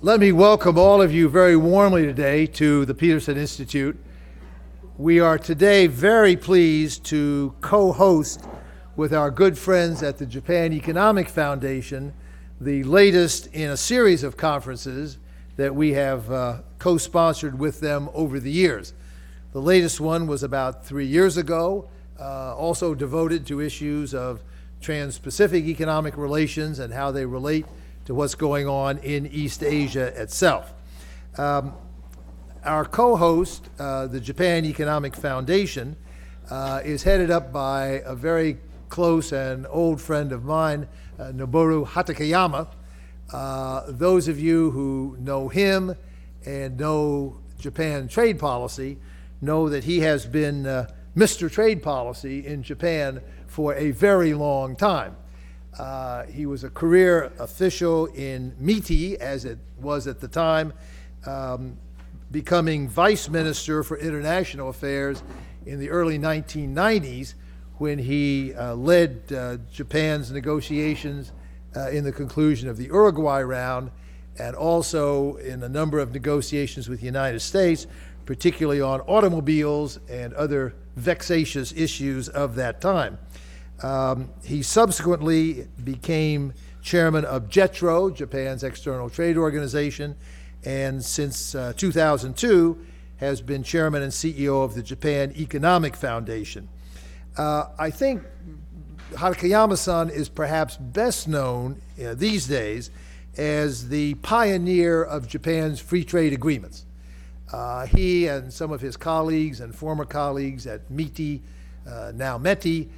Let me welcome all of you very warmly today to the Peterson Institute. We are today very pleased to co-host with our good friends at the Japan Economic Foundation the latest in a series of conferences that we have co-sponsored with them over the years. The latest one was about 3 years ago, also devoted to issues of trans-Pacific economic relations and how they relate to what's going on in East Asia itself. Our co-host, the Japan Economic Foundation, is headed up by a very close and old friend of mine, Noboru Hatakeyama. Those of you who know him and know Japan trade policy know that he has been Mr. Trade Policy in Japan for a very long time. He was a career official in PIIE, as it was at the time, becoming Vice Minister for International Affairs in the early 1990s when he led Japan's negotiations in the conclusion of the Uruguay round, and also in a number of negotiations with the United States, particularly on automobiles and other vexatious issues of that time. He subsequently became chairman of JETRO, Japan's external trade organization, and since 2002 has been chairman and CEO of the Japan Economic Foundation. I think Hatakeyama-san is perhaps best known these days as the pioneer of Japan's free trade agreements. He and some of his colleagues and former colleagues at PIIE, now METI,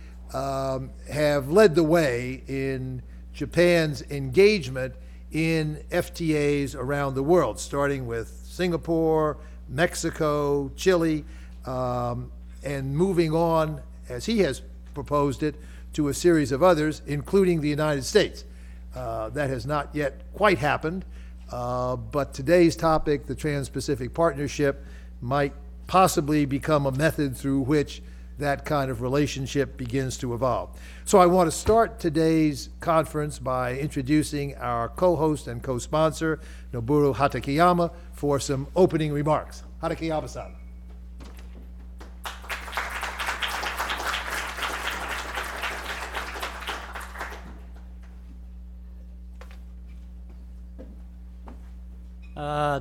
have led the way in Japan's engagement in FTAs around the world, starting with Singapore, Mexico, Chile, and moving on, as he has proposed it, to a series of others, including the United States. That has not yet quite happened, but today's topic, the Trans-Pacific Partnership, might possibly become a method through which that kind of relationship begins to evolve. So I want to start today's conference by introducing our co-host and co-sponsor, Noboru Hatakeyama, for some opening remarks. Hatakeyama-san.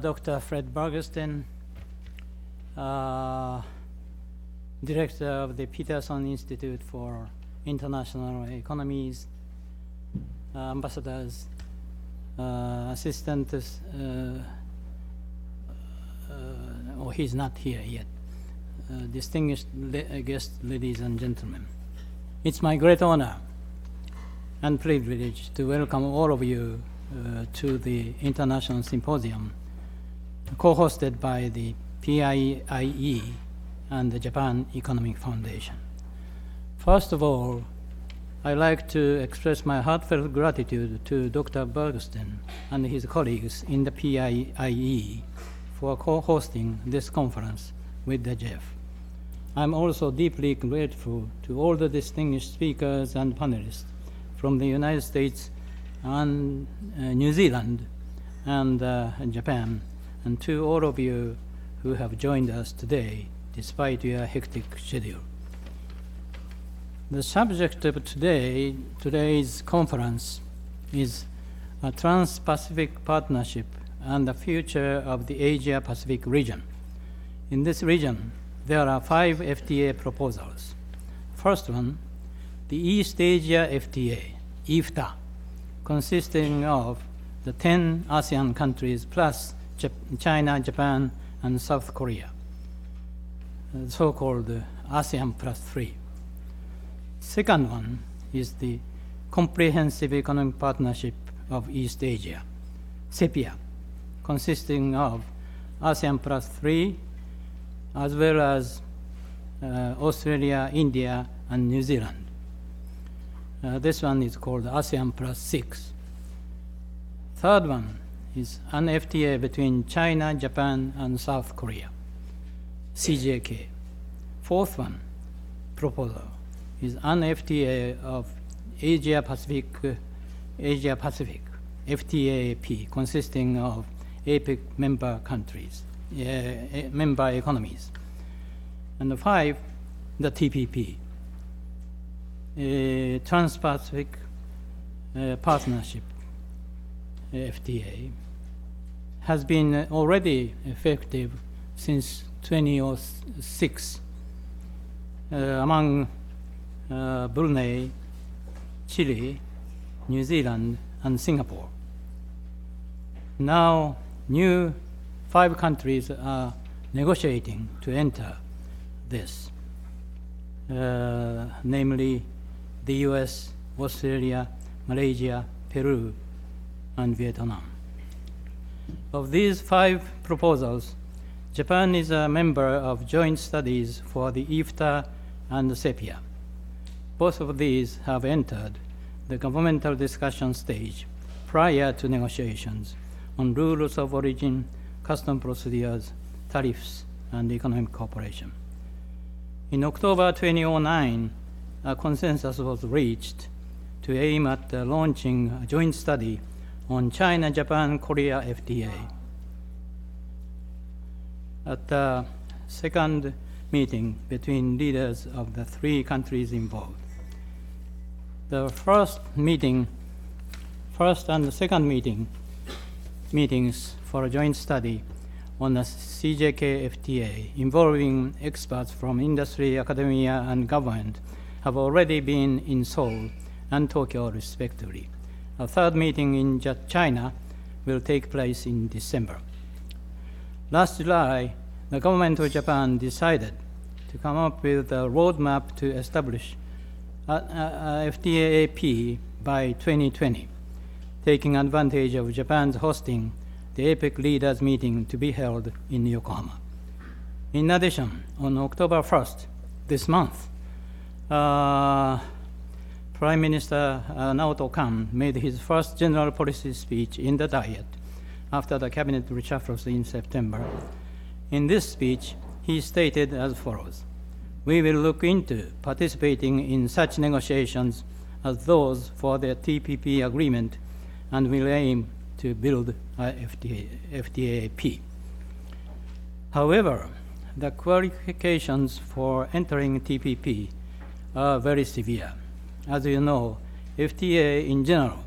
Dr. Fred Bergsten, Director of the Peterson Institute for International Economies, ambassadors, assistants, he's not here yet, distinguished guests, ladies and gentlemen. It's my great honor and privilege to welcome all of you to the International Symposium co-hosted by the PIIE and the Japan Economic Foundation. First of all, I'd like to express my heartfelt gratitude to Dr. Bergsten and his colleagues in the PIIE for co-hosting this conference with the JEF. I'm also deeply grateful to all the distinguished speakers and panelists from the United States and New Zealand and Japan, and to all of you who have joined us today despite your hectic schedule. The subject of today's conference is a Trans-Pacific Partnership and the future of the Asia-Pacific region. In this region, there are 5 FTA proposals. First one, the East Asia FTA, EFTA, consisting of the 10 ASEAN countries plus China, Japan, and South Korea, so-called ASEAN plus 3. Second one is the Comprehensive Economic Partnership of East Asia, CEPIA, consisting of ASEAN plus 3, as well as Australia, India, and New Zealand. This one is called ASEAN plus 6. Third one is an FTA between China, Japan, and South Korea, CJK. Fourth one proposal is an FTA of Asia Pacific, FTAP, consisting of APEC member countries, member economies. And 5, the TPP, Trans-Pacific Partnership, FTA, has been already effective since 2006 among Brunei, Chile, New Zealand, and Singapore. Now, new 5 countries are negotiating to enter this, namely the US, Australia, Malaysia, Peru, and Vietnam. Of these 5 proposals, Japan is a member of joint studies for the IFTA and CEPIA. Both of these have entered the governmental discussion stage prior to negotiations on rules of origin, custom procedures, tariffs, and economic cooperation. In October 2009, a consensus was reached to aim at launching a joint study on China-Japan-Korea FTA. At the second meeting between leaders of the 3 countries involved. The first and the second meetings for a joint study on the CJK FTA involving experts from industry, academia, and government have already been in Seoul and Tokyo, respectively. A third meeting in China will take place in December. Last July, the government of Japan decided to come up with a roadmap to establish a FTAP by 2020, taking advantage of Japan's hosting the APEC leaders meeting to be held in Yokohama. In addition, on October 1st, this month, Prime Minister Naoto Kan made his first general policy speech in the Diet after the cabinet reshuffles in September. In this speech, he stated as follows: "We will look into participating in such negotiations as those for the TPP agreement and will aim to build a FTAP." However, the qualifications for entering TPP are very severe. As you know, FTA in general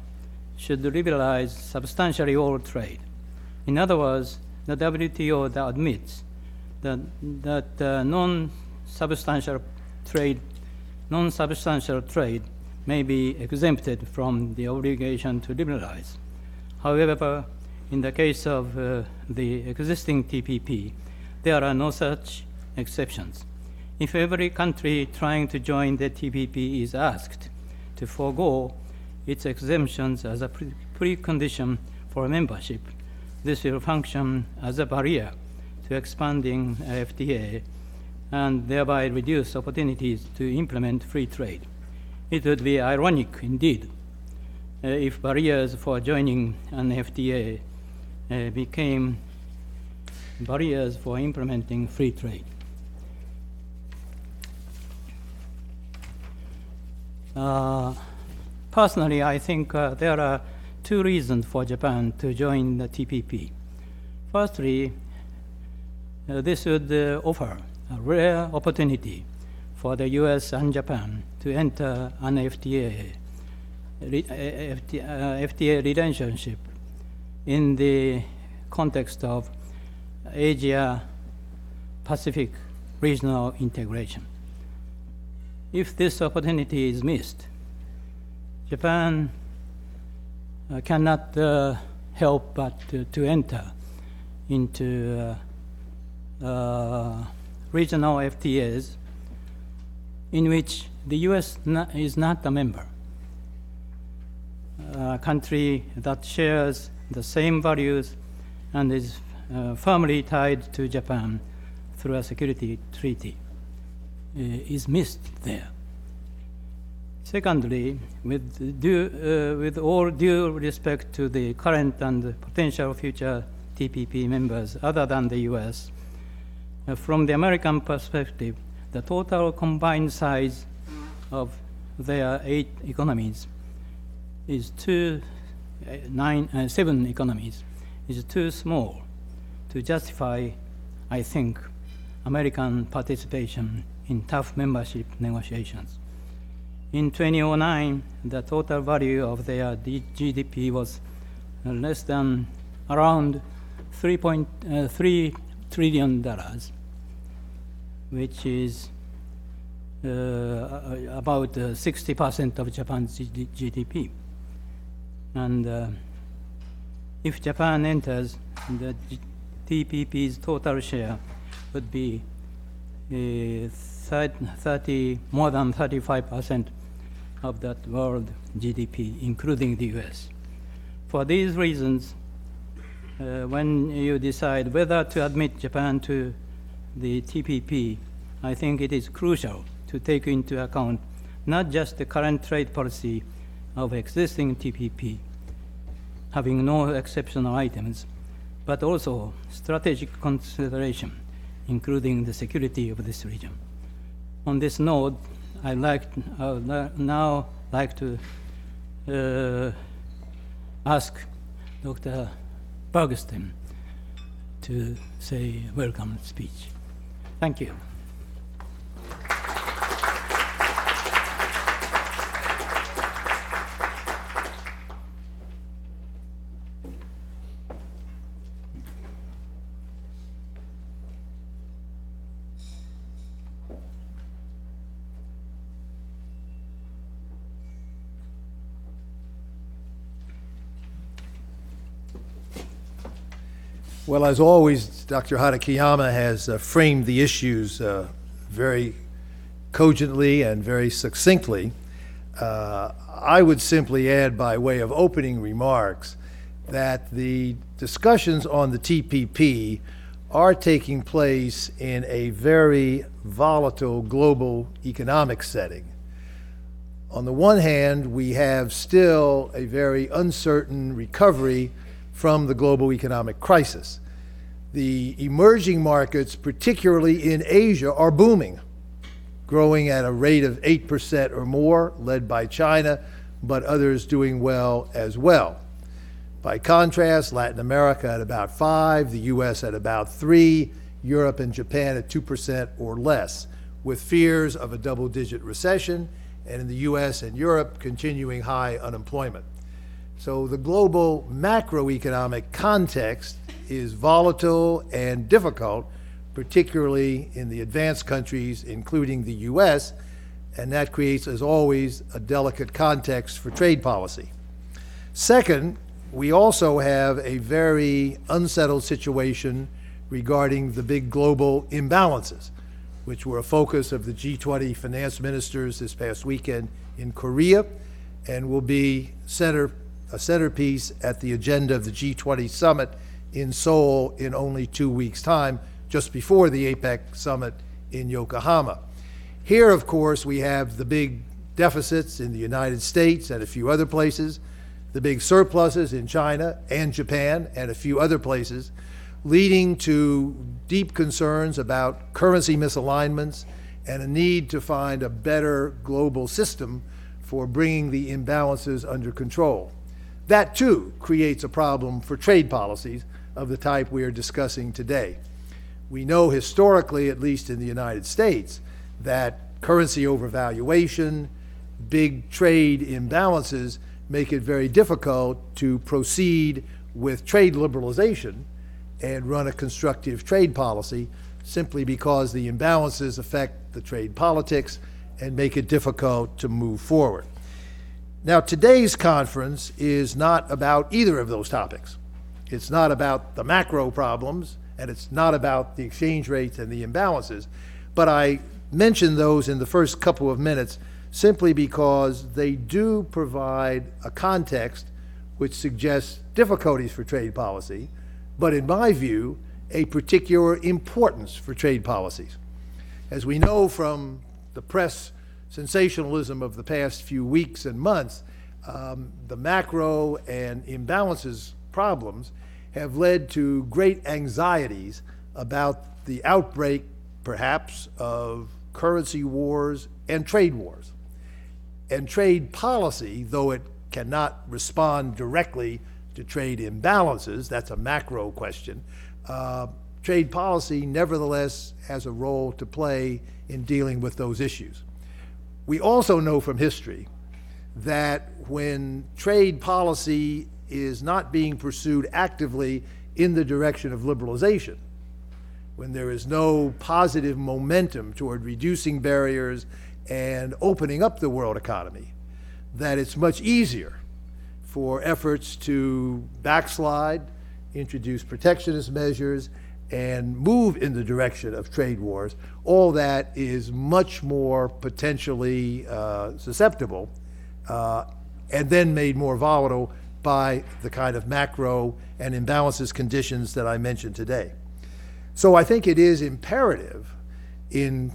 should liberalize substantially all trade. In other words, the WTO that admits that non-substantial trade may be exempted from the obligation to liberalize. However, in the case of the existing TPP, there are no such exceptions. If every country trying to join the TPP is asked to forego its exemptions as a precondition for membership, this will function as a barrier to expanding FTA and thereby reduce opportunities to implement free trade. It would be ironic indeed if barriers for joining an FTA became barriers for implementing free trade. Personally, I think there are 2 reasons for Japan to join the TPP. Firstly, this would offer a rare opportunity for the US and Japan to enter an FTA relationship in the context of Asia-Pacific regional integration. If this opportunity is missed, Japan cannot help but to enter into regional FTAs in which the US is not a member, a country that shares the same values and is firmly tied to Japan through a security treaty, is missed there. Secondly, with all due respect to the current and potential future TPP members other than the US, from the American perspective, the total combined size of their 8 economies is 7 economies, is too small to justify, I think, American participation in tough membership negotiations. In 2009, the total value of their GDP was less than around $3.3 trillion, which is about 60% of Japan's GDP. And if Japan enters, the TPP's total share would be more than 35% of that world GDP, including the US. For these reasons, when you decide whether to admit Japan to the TPP, I think it is crucial to take into account not just the current trade policy of existing TPP, having no exceptional items, but also strategic consideration, including the security of this region. On this note, I would now like to ask Dr. Bergsten to say a welcome speech. Thank you. Well, as always, Dr. Hatakeyama has framed the issues very cogently and very succinctly. I would simply add, by way of opening remarks, that the discussions on the TPP are taking place in a very volatile global economic setting. On the one hand, we have still a very uncertain recovery from the global economic crisis. The emerging markets, particularly in Asia, are booming, growing at a rate of 8% or more, led by China, but others doing well as well. By contrast, Latin America at about 5%, the US at about 3%, Europe and Japan at 2% or less, with fears of a double-digit recession, and in the US and Europe, continuing high unemployment. So the global macroeconomic context is volatile and difficult, particularly in the advanced countries, including the US, and that creates, as always, a delicate context for trade policy. Second, we also have a very unsettled situation regarding the big global imbalances, which were a focus of the G20 finance ministers this past weekend in Korea, and will be a centerpiece at the agenda of the G20 summit in Seoul in only 2 weeks' time, just before the APEC summit in Yokohama. Here, of course, we have the big deficits in the United States and a few other places, the big surpluses in China and Japan and a few other places, leading to deep concerns about currency misalignments and a need to find a better global system for bringing the imbalances under control. That, too, creates a problem for trade policies of the type we are discussing today. We know historically, at least in the United States, that currency overvaluation, big trade imbalances make it very difficult to proceed with trade liberalization and run a constructive trade policy, simply because the imbalances affect the trade politics and make it difficult to move forward. Now, today's conference is not about either of those topics. It's not about the macro problems, and it's not about the exchange rates and the imbalances, but I mention those in the first couple of minutes simply because they do provide a context which suggests difficulties for trade policy, but in my view, a particular importance for trade policies. As we know from the press sensationalism of the past few weeks and months, the macro and imbalances problems have led to great anxieties about the outbreak, perhaps, of currency wars and trade wars. And trade policy, though it cannot respond directly to trade imbalances, that's a macro question, trade policy nevertheless has a role to play in dealing with those issues. We also know from history that when trade policy is not being pursued actively in the direction of liberalization, when there is no positive momentum toward reducing barriers and opening up the world economy, that it's much easier for efforts to backslide, introduce protectionist measures, and move in the direction of trade wars. All that is much more potentially susceptible and then made more volatile by the kind of macro and imbalances conditions that I mentioned today. So I think it is imperative in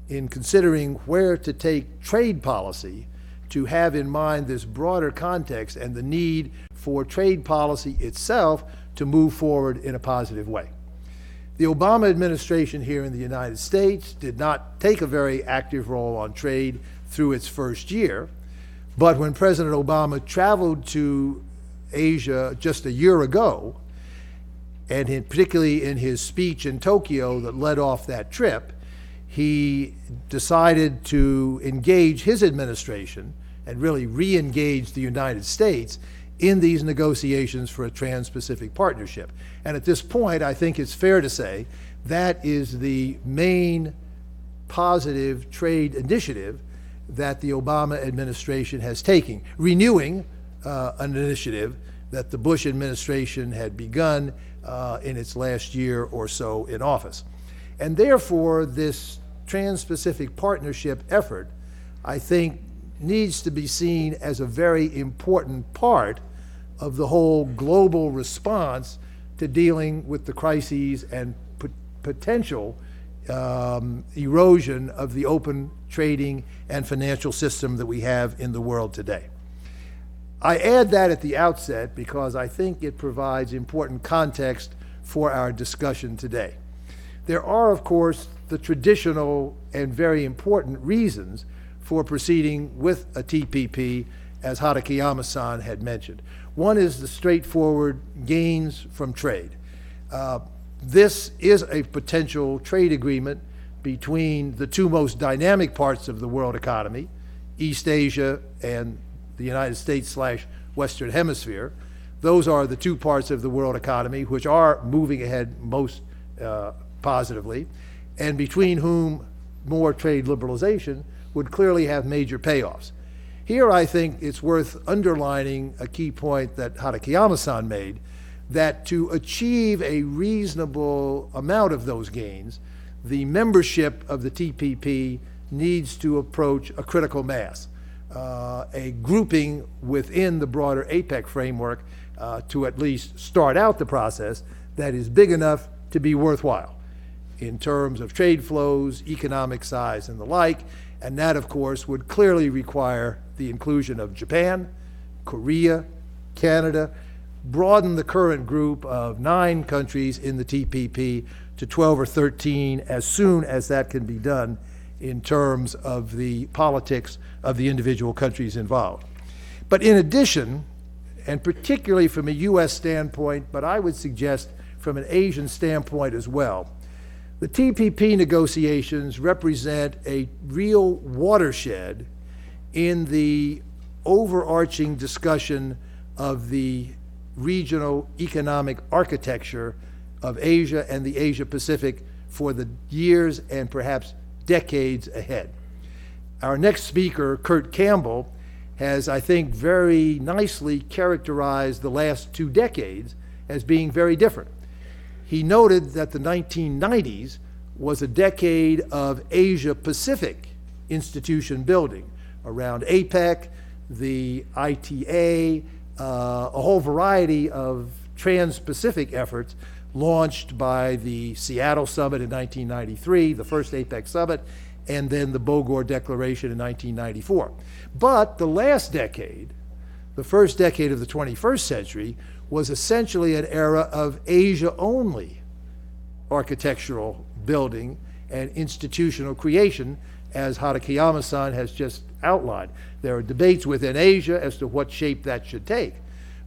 considering where to take trade policy to have in mind this broader context and the need for trade policy itself to move forward in a positive way. The Obama administration here in the United States did not take a very active role on trade through its first year, but when President Obama traveled to Asia just a year ago, and particularly in his speech in Tokyo that led off that trip, he decided to engage his administration and really re-engage the United States in these negotiations for a Trans-Pacific Partnership. And at this point, I think it's fair to say that is the main positive trade initiative that the Obama administration has taken, renewing an initiative that the Bush administration had begun in its last year or so in office. And therefore, this Trans-Pacific Partnership effort, I think, needs to be seen as a very important part of the whole global response to dealing with the crises and potential erosion of the open trading and financial system that we have in the world today. I add that at the outset because I think it provides important context for our discussion today. There are, of course, the traditional and very important reasons for proceeding with a TPP, as Hatakeyama-san had mentioned. One is the straightforward gains from trade. This is a potential trade agreement between the two most dynamic parts of the world economy, East Asia and the United States/Western Hemisphere. Those are the two parts of the world economy which are moving ahead most positively, and between whom more trade liberalization would clearly have major payoffs. Here I think it's worth underlining a key point that Hatakeyama-san made, that to achieve a reasonable amount of those gains, the membership of the TPP needs to approach a critical mass, a grouping within the broader APEC framework to at least start out the process that is big enough to be worthwhile in terms of trade flows, economic size, and the like. And that, of course, would clearly require the inclusion of Japan, Korea, Canada, broaden the current group of 9 countries in the TPP to 12 or 13 as soon as that can be done in terms of the politics of the individual countries involved. But in addition, and particularly from a U.S. standpoint, but I would suggest from an Asian standpoint as well, the TPP negotiations represent a real watershed in the overarching discussion of the regional economic architecture of Asia and the Asia-Pacific for the years and perhaps decades ahead. Our next speaker, Kurt Campbell, has, I think, very nicely characterized the last 2 decades as being very different. He noted that the 1990s was a decade of Asia-Pacific institution building around APEC, the ITA, a whole variety of trans-Pacific efforts launched by the Seattle Summit in 1993, the first APEC Summit, and then the Bogor Declaration in 1994. But the last decade, the first decade of the 21st century, was essentially an era of Asia-only architectural building and institutional creation, as Hatakeyama-san has just outlined. There are debates within Asia as to what shape that should take.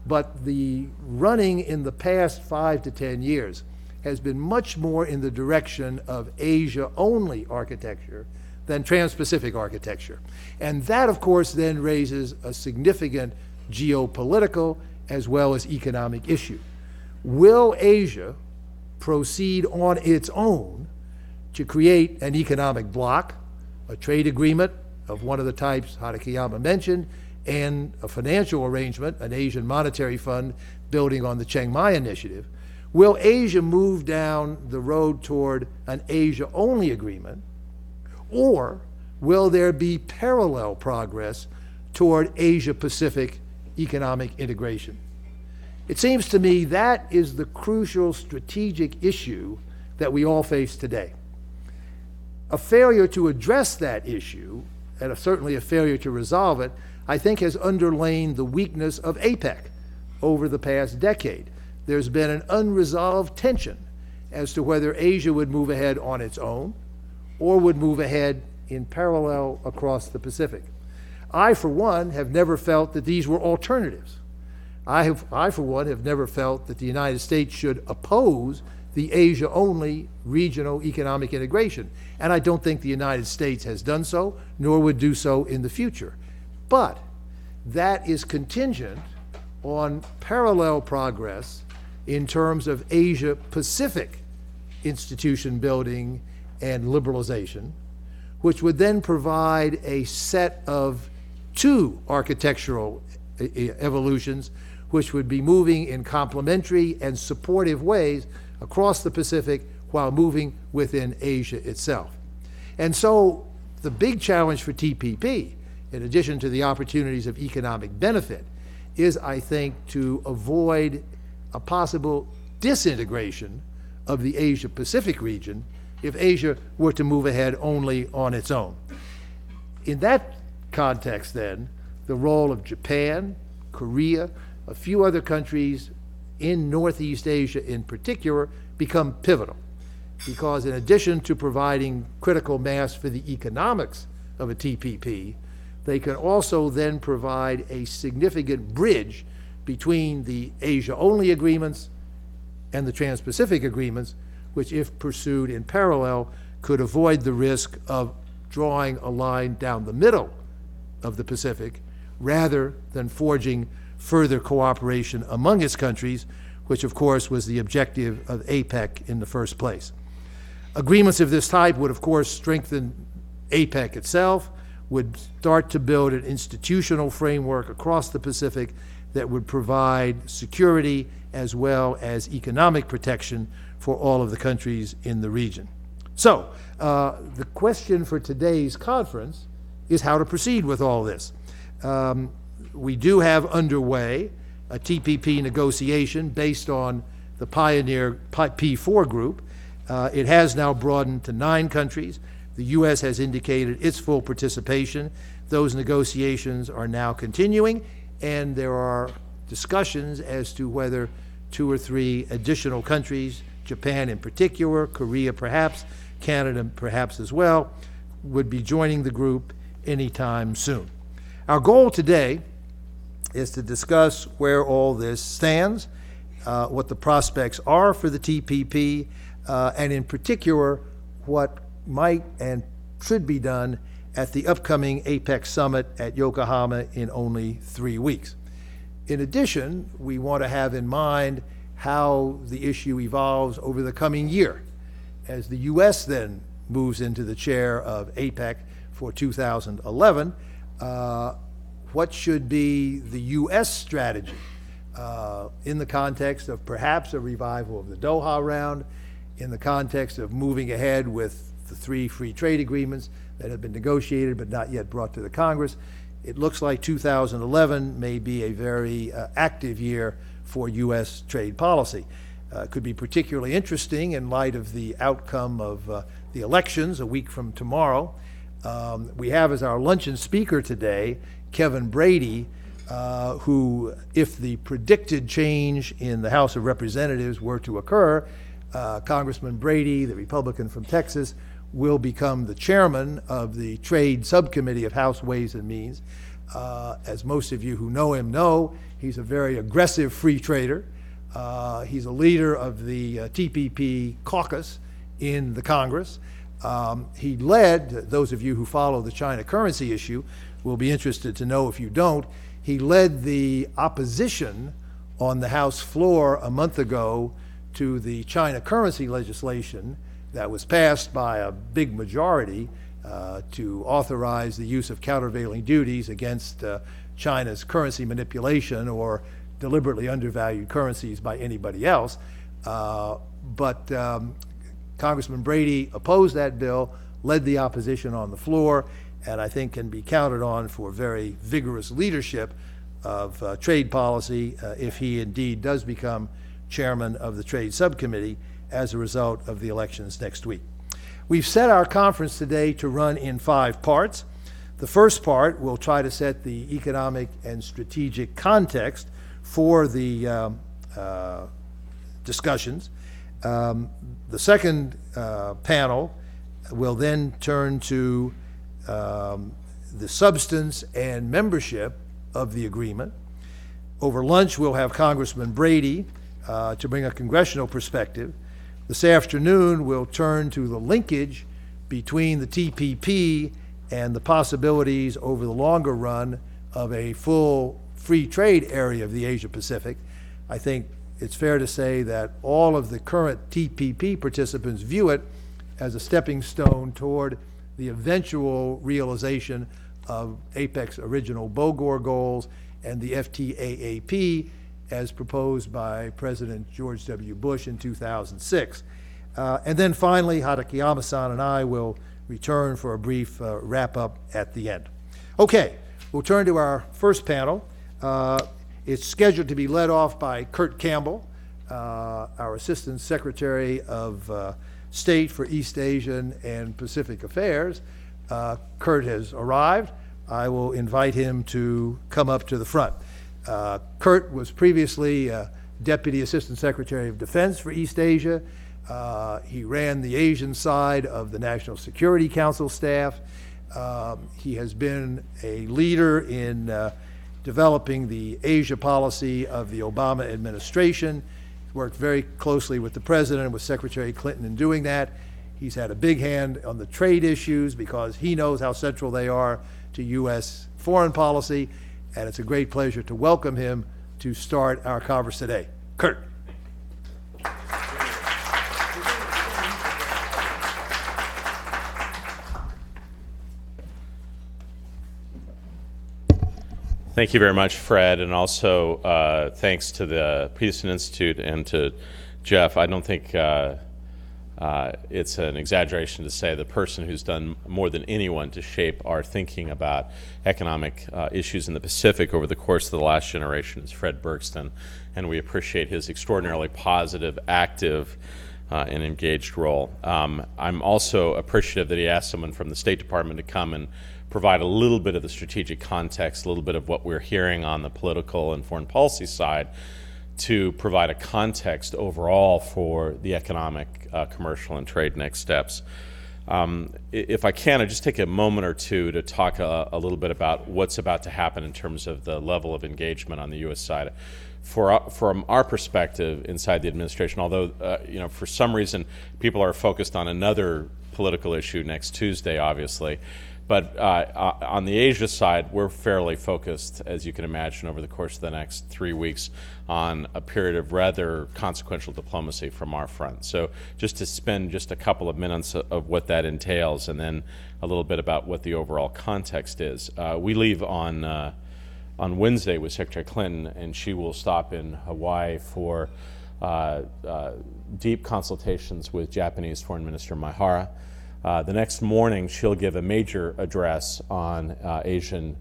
but the running in the past 5 to 10 years has been much more in the direction of Asia-only architecture than Trans-Pacific architecture. And that, of course, then raises a significant geopolitical as well as economic issue. Will Asia proceed on its own to create an economic bloc, a trade agreement of one of the types Hatakeyama mentioned, and a financial arrangement, an Asian monetary fund building on the Chiang Mai initiative? Will Asia move down the road toward an Asia-only agreement, or will there be parallel progress toward Asia-Pacific economic integration? It seems to me that is the crucial strategic issue that we all face today. A failure to address that issue, and certainly a failure to resolve it, I think has underlain the weakness of APEC over the past decade. There's been an unresolved tension as to whether Asia would move ahead on its own or would move ahead in parallel across the Pacific. I, for one, have never felt that these were alternatives. I, for one, have never felt that the United States should oppose the Asia-only regional economic integration. And I don't think the United States has done so, nor would do so in the future. But that is contingent on parallel progress in terms of Asia-Pacific institution building and liberalization, which would then provide a set of two architectural evolutions which would be moving in complementary and supportive ways across the Pacific while moving within Asia itself. And so the big challenge for TPP, in addition to the opportunities of economic benefit, is, I think, to avoid a possible disintegration of the Asia-Pacific region if Asia were to move ahead only on its own. In that context, then, the role of Japan, Korea, a few other countries in Northeast Asia in particular become pivotal, because in addition to providing critical mass for the economics of a TPP, they can also then provide a significant bridge between the Asia-only agreements and the Trans-Pacific agreements, which, if pursued in parallel, could avoid the risk of drawing a line down the middle of the Pacific rather than forging further cooperation among its countries, which of course was the objective of APEC in the first place. Agreements of this type would of course strengthen APEC itself, would start to build an institutional framework across the Pacific that would provide security as well as economic protection for all of the countries in the region. So, the question for today's conference is how to proceed with all this. We do have underway a TPP negotiation based on the pioneer P4 group. It has now broadened to 9 countries. The U.S. has indicated its full participation. Those negotiations are now continuing, and there are discussions as to whether 2 or 3 additional countries, Japan in particular, Korea perhaps, Canada perhaps as well, would be joining the group anytime soon. Our goal today is to discuss where all this stands, what the prospects are for the TPP, and in particular, what might and should be done at the upcoming APEC summit at Yokohama in only 3 weeks. In addition, we want to have in mind how the issue evolves over the coming year. As the U.S. then moves into the chair of APEC for 2011, what should be the U.S. strategy in the context of perhaps a revival of the Doha round, in the context of moving ahead with the 3 free trade agreements that have been negotiated but not yet brought to the Congress. It looks like 2011 may be a very active year for U.S. trade policy. Could be particularly interesting in light of the outcome of the elections a week from tomorrow. We have as our luncheon speaker today Kevin Brady, who, if the predicted change in the House of Representatives were to occur, Congressman Brady, the Republican from Texas, will become the chairman of the Trade Subcommittee of House Ways and Means. As most of you who know him know, he's a very aggressive free trader. He's a leader of the TPP caucus in the Congress. He led, those of you who follow the China currency issue will be interested to know if you don't, he led the opposition on the House floor a month ago to the China currency legislation that was passed by a big majority to authorize the use of countervailing duties against China's currency manipulation or deliberately undervalued currencies by anybody else. But Congressman Brady opposed that bill, led the opposition on the floor, and I think can be counted on for very vigorous leadership of trade policy if he indeed does become chairman of the Trade Subcommittee as a result of the elections next week. We've set our conference today to run in 5 parts. The first part will try to set the economic and strategic context for the discussions. The second panel will then turn to the substance and membership of the agreement. Over lunch, we'll have Congressman Brady to bring a congressional perspective. This afternoon, we'll turn to the linkage between the TPP and the possibilities over the longer run of a full free trade area of the Asia Pacific. I think it's fair to say that all of the current TPP participants view it as a stepping stone toward the eventual realization of APEC's original Bogor goals and the FTAAP as proposed by President George W. Bush in 2006. And then finally, Hatakeyama-san and I will return for a brief wrap-up at the end. Okay, we'll turn to our first panel. It's scheduled to be led off by Kurt Campbell, our Assistant Secretary of State for East Asian and Pacific Affairs. Kurt has arrived. I will invite him to come up to the front. Kurt was previously Deputy Assistant Secretary of Defense for East Asia. He ran the Asian side of the National Security Council staff. He has been a leader in developing the Asia policy of the Obama administration. Worked very closely with the president and with Secretary Clinton in doing that. He's had a big hand on the trade issues because he knows how central they are to U.S. foreign policy, and it's a great pleasure to welcome him to start our conference today. Kurt. Thank you very much, Fred, and also thanks to the Peterson Institute and to Jeff. I don't think it's an exaggeration to say the person who's done more than anyone to shape our thinking about economic issues in the Pacific over the course of the last generation is Fred Bergsten, and we appreciate his extraordinarily positive, active, and engaged role. I'm also appreciative that he asked someone from the State Department to come and provide a little bit of the strategic context, a little bit of what we're hearing on the political and foreign policy side, to provide a context overall for the economic, commercial, and trade next steps. If I can, I'll just take a moment or two to talk a little bit about what's about to happen in terms of the level of engagement on the U.S. side. From our perspective inside the administration, although for some reason people are focused on another political issue next Tuesday, obviously, but on the Asia side, we're fairly focused, as you can imagine, over the course of the next 3 weeks on a period of rather consequential diplomacy from our front. So just to spend just a couple of minutes of what that entails, and then a little bit about what the overall context is. We leave on Wednesday with Secretary Clinton, and she will stop in Hawaii for deep consultations with Japanese Foreign Minister Maehara. The next morning, she'll give a major address on Asian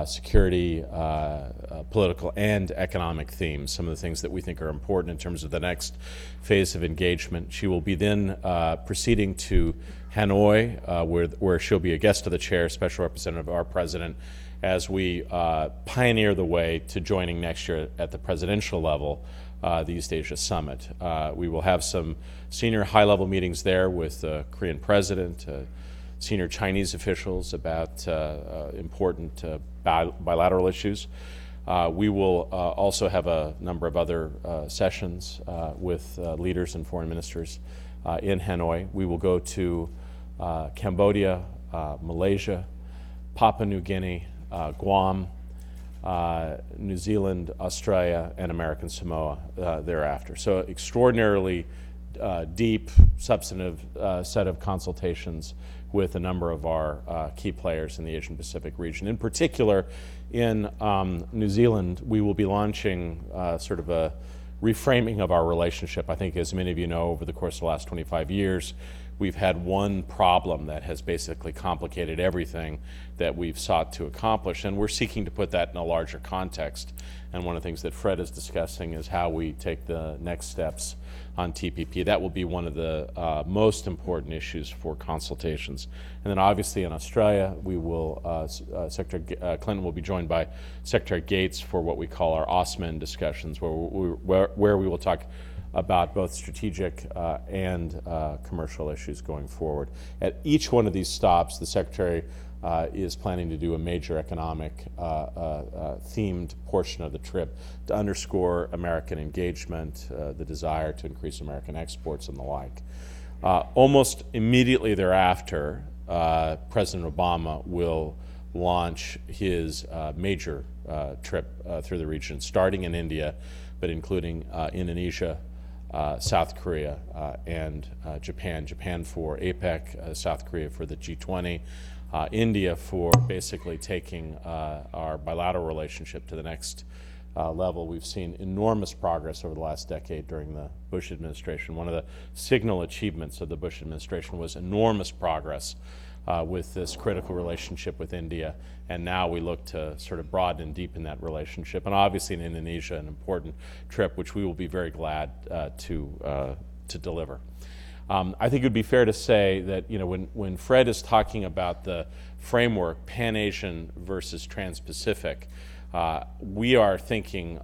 security, political, and economic themes, some of the things that we think are important in terms of the next phase of engagement. She will be then proceeding to Hanoi, where she'll be a guest of the chair, special representative of our president, as we pioneer the way to joining next year at the presidential level the East Asia Summit. We will have some senior high-level meetings there with the Korean president, senior Chinese officials about important bilateral issues. We will also have a number of other sessions with leaders and foreign ministers in Hanoi. We will go to Cambodia, Malaysia, Papua New Guinea, Guam, New Zealand, Australia, and American Samoa thereafter. So extraordinarily deep, substantive set of consultations with a number of our key players in the Asian Pacific region. In particular, in New Zealand, we will be launching sort of a reframing of our relationship. I think, as many of you know, over the course of the last 25 years, we've had one problem that has basically complicated everything that we've sought to accomplish, and we're seeking to put that in a larger context. And one of the things that Fred is discussing is how we take the next steps on TPP. That will be one of the most important issues for consultations. And then obviously in Australia, we will, Secretary Clinton will be joined by Secretary Gates for what we call our OSMAN discussions, where we will talk about both strategic and commercial issues going forward. At each one of these stops, the Secretary is planning to do a major economic themed portion of the trip to underscore American engagement, the desire to increase American exports and the like. Almost immediately thereafter, President Obama will launch his major trip through the region, starting in India, but including Indonesia, South Korea, and Japan. Japan for APEC, South Korea for the G20, India for basically taking our bilateral relationship to the next level. We've seen enormous progress over the last decade during the Bush administration. One of the signal achievements of the Bush administration was enormous progress with this critical relationship with India, and now we look to sort of broaden and deepen that relationship. And obviously in Indonesia, an important trip which we will be very glad to deliver. I think it would be fair to say that, you know, when Fred is talking about the framework, Pan-Asian versus Trans-Pacific, we are thinking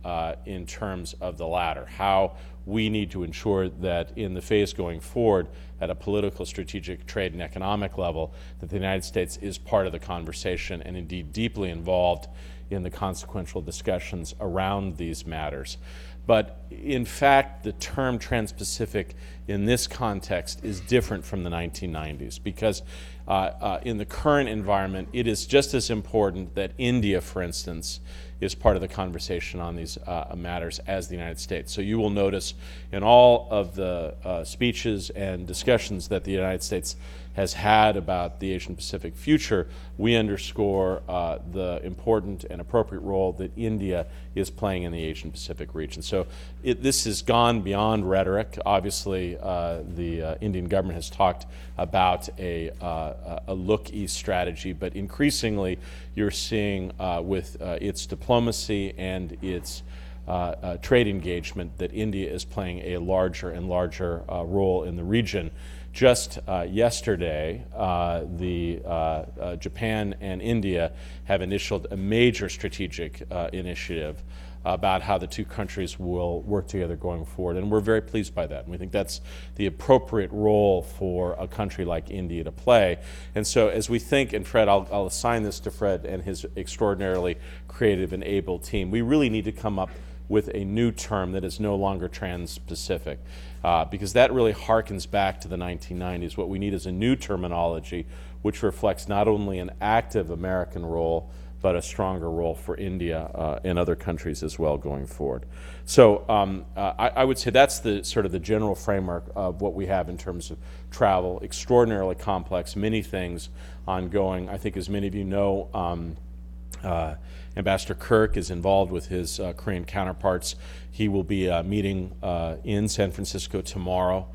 in terms of the latter, how we need to ensure that in the phase going forward at a political, strategic, trade, and economic level, that the United States is part of the conversation and indeed deeply involved in the consequential discussions around these matters. But in fact, the term Trans-Pacific in this context is different from the 1990s because in the current environment, it is just as important that India, for instance, is part of the conversation on these matters as the United States. So you will notice in all of the speeches and discussions that the United States has had about the Asian Pacific future, we underscore the important and appropriate role that India is playing in the Asian Pacific region. So this has gone beyond rhetoric. Obviously, the Indian government has talked about a look east strategy, but increasingly you're seeing with its diplomacy and its trade engagement that India is playing a larger and larger role in the region. Just yesterday, Japan and India have initialed a major strategic initiative about how the two countries will work together going forward, and we're very pleased by that. And we think that's the appropriate role for a country like India to play. And so as we think, and Fred, I'll assign this to Fred and his extraordinarily creative and able team, we really need to come up with a new term that is no longer Trans-Pacific, because that really harkens back to the 1990s. What we need is a new terminology which reflects not only an active American role, but a stronger role for India and other countries as well going forward. So I would say that's the sort of the general framework of what we have in terms of travel. Extraordinarily complex, many things ongoing. I think as many of you know, Ambassador Kirk is involved with his Korean counterparts. He will be meeting in San Francisco tomorrow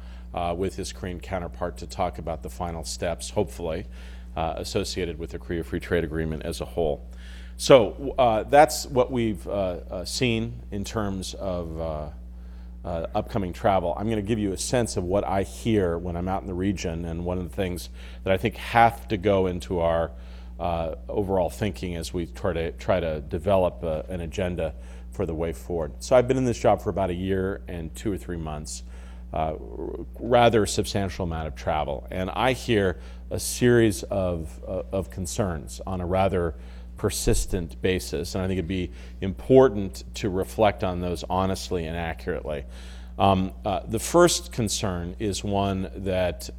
with his Korean counterpart to talk about the final steps, hopefully, associated with the Korea Free Trade Agreement as a whole. So that's what we've seen in terms of upcoming travel. I'm going to give you a sense of what I hear when I'm out in the region, and one of the things that I think have to go into our overall thinking as we try to develop an agenda for the way forward. So I've been in this job for about a year and 2 or 3 months, rather substantial amount of travel, and I hear a series of concerns on a rather persistent basis, and I think it'd be important to reflect on those honestly and accurately. The first concern is one that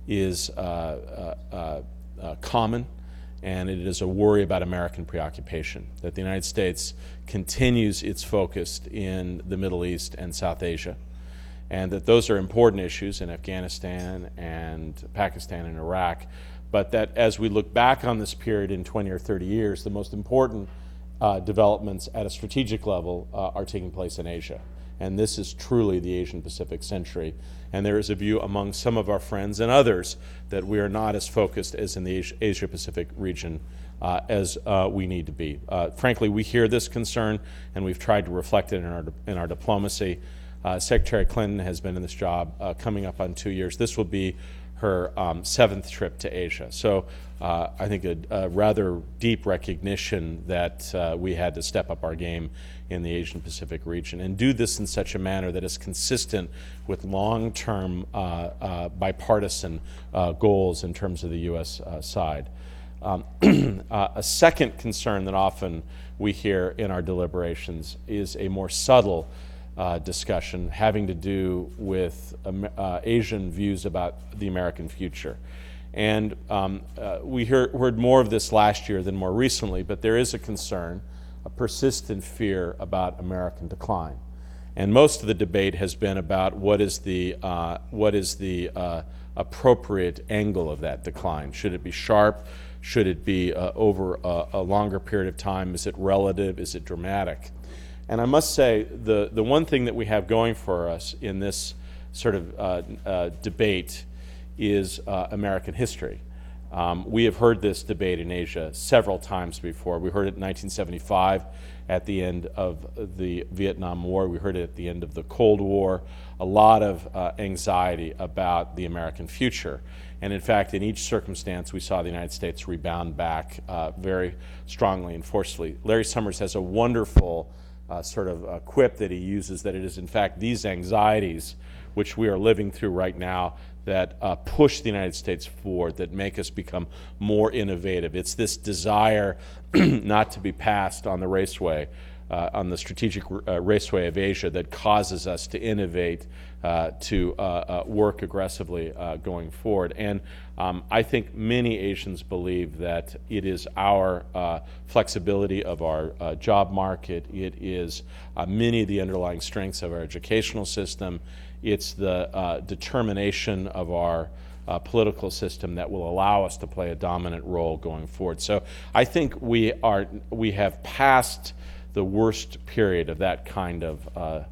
is common, and it is a worry about American preoccupation, that the United States continues its focus in the Middle East and South Asia, and that those are important issues in Afghanistan and Pakistan and Iraq, but that as we look back on this period in 20 or 30 years, the most important developments at a strategic level are taking place in Asia. And this is truly the Asian Pacific century. And there is a view among some of our friends and others that we are not as focused as in the Asia Pacific region as we need to be. Frankly, we hear this concern, and we've tried to reflect it in our diplomacy. Secretary Clinton has been in this job coming up on 2 years. This will be her 7th trip to Asia. So I think a rather deep recognition that we had to step up our game in the Asian Pacific region and do this in such a manner that is consistent with long-term bipartisan goals in terms of the U.S. side. A second concern that often we hear in our deliberations is a more subtle discussion having to do with Asian views about the American future. And we heard more of this last year than more recently, but there is a concern, a persistent fear about American decline. And most of the debate has been about what is the appropriate angle of that decline. Should it be sharp? Should it be over a longer period of time? Is it relative? Is it dramatic? And I must say, the one thing that we have going for us in this sort of debate is American history. We have heard this debate in Asia several times before. We heard it in 1975 at the end of the Vietnam War. We heard it at the end of the Cold War. A lot of anxiety about the American future. And in fact, in each circumstance, we saw the United States rebound back very strongly and forcefully. Larry Summers has a wonderful sort of quip that he uses, that it is in fact these anxieties which we are living through right now that push the United States forward, that make us become more innovative. It's this desire not to be passed on the raceway, on the strategic raceway of Asia, that causes us to innovate, to work aggressively going forward. And I think many Asians believe that it is our flexibility of our job market, it is many of the underlying strengths of our educational system, it's the determination of our political system that will allow us to play a dominant role going forward. So I think we have passed the worst period of that kind of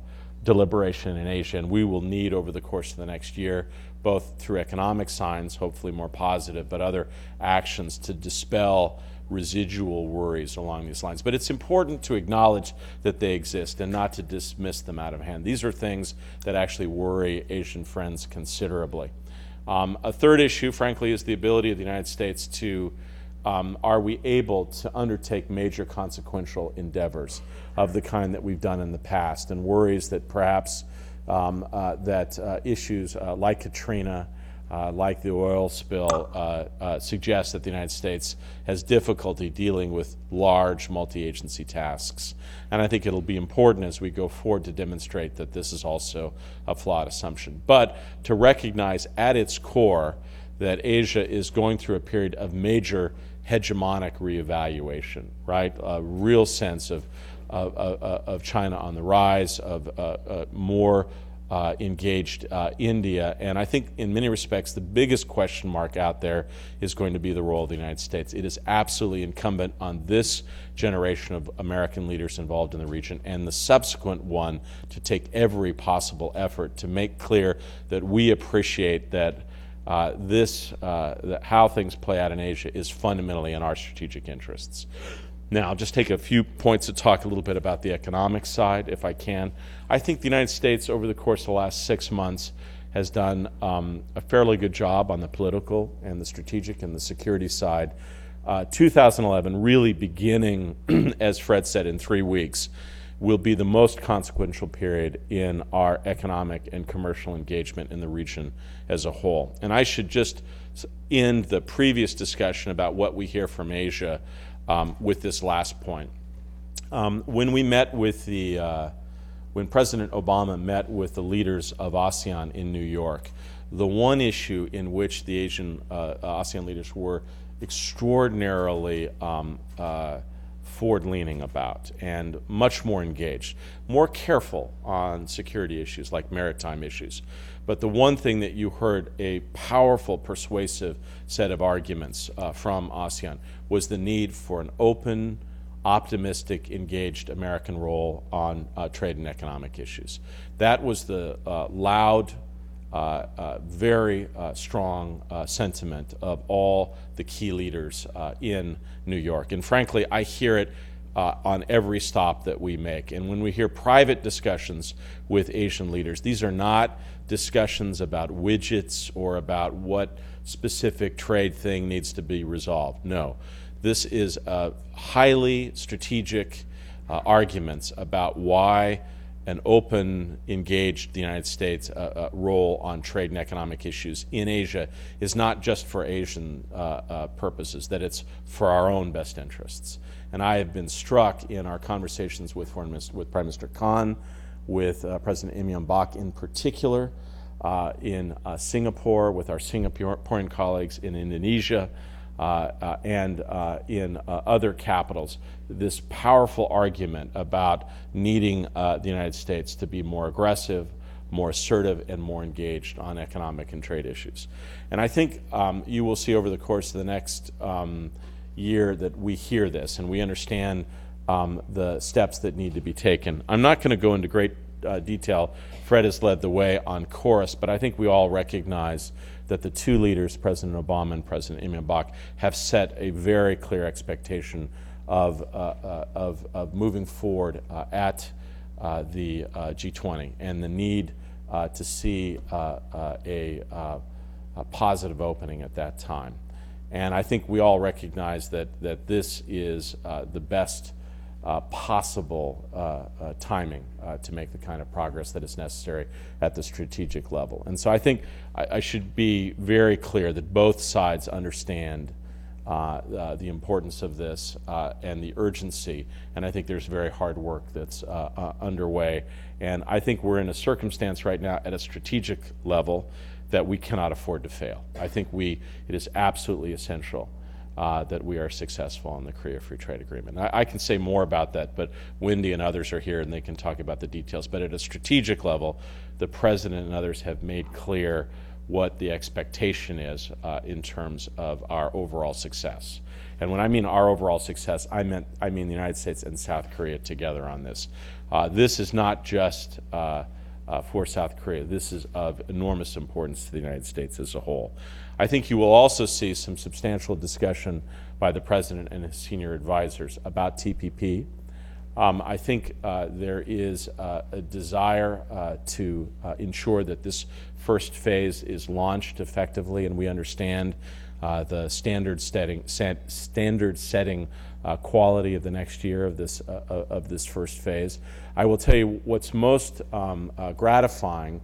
deliberation in Asia, and we will need over the course of the next year, both through economic signs, hopefully more positive, but other actions to dispel residual worries along these lines. But it's important to acknowledge that they exist and not to dismiss them out of hand. These are things that actually worry Asian friends considerably. A third issue, frankly, is the ability of the United States to are we able to undertake major consequential endeavors of the kind that we've done in the past, and worries that perhaps issues like Katrina, like the oil spill, suggest that the United States has difficulty dealing with large multi-agency tasks. And I think it'll be important as we go forward to demonstrate that this is also a flawed assumption. But to recognize at its core that Asia is going through a period of major hegemonic reevaluation, right? A real sense of China on the rise, of more engaged India, and I think in many respects the biggest question mark out there is going to be the role of the United States. It is absolutely incumbent on this generation of American leaders involved in the region and the subsequent one to take every possible effort to make clear that we appreciate that that how things play out in Asia is fundamentally in our strategic interests. Now, I'll just take a few points to talk a little bit about the economic side, if I can. I think the United States, over the course of the last 6 months, has done a fairly good job on the political and the strategic and the security side. 2011, really beginning, as Fred said, in 3 weeks, will be the most consequential period in our economic and commercial engagement in the region as a whole. And I should just end the previous discussion about what we hear from Asia with this last point. When we met with when President Obama met with the leaders of ASEAN in New York, the one issue in which the ASEAN leaders were extraordinarily forward-leaning about and much more engaged, more careful on security issues like maritime issues. But the one thing that you heard a powerful, persuasive set of arguments from ASEAN was the need for an open, optimistic, engaged American role on trade and economic issues. That was the loud, very strong sentiment of all the key leaders in New York. And frankly, I hear it on every stop that we make. And when we hear private discussions with Asian leaders, these are not discussions about widgets or about what specific trade thing needs to be resolved. No, this is highly strategic arguments about why an open, engaged United States role on trade and economic issues in Asia is not just for Asian purposes, that it's for our own best interests. And I have been struck in our conversations with Prime Minister Khan, with President Im Young-bak in particular, in Singapore, with our Singaporean colleagues in Indonesia, and in other capitals, this powerful argument about needing the United States to be more aggressive, more assertive, and more engaged on economic and trade issues. And I think you will see over the course of the next year that we hear this and we understand the steps that need to be taken. I'm not going to go into great detail. Fred has led the way on chorus, but I think we all recognize that the two leaders, President Obama and President Im Young-bak, have set a very clear expectation of moving forward at the G20 and the need to see a positive opening at that time. And I think we all recognize that this is the best possible timing to make the kind of progress that is necessary at the strategic level. And so I think I should be very clear that both sides understand the importance of this and the urgency, and I think there's very hard work that's underway. And I think we're in a circumstance right now at a strategic level that we cannot afford to fail. I think it is absolutely essential that we are successful in the Korea Free Trade Agreement. I can say more about that, but Wendy and others are here and they can talk about the details. But at a strategic level, the President and others have made clear what the expectation is in terms of our overall success. And when I mean our overall success, I mean the United States and South Korea together on this. This is not just for South Korea. This is of enormous importance to the United States as a whole. I think you will also see some substantial discussion by the President and his senior advisors about TPP. I think there is a desire to ensure that this first phase is launched effectively, and we understand the standard setting quality of the next year of this first phase. I will tell you what's most gratifying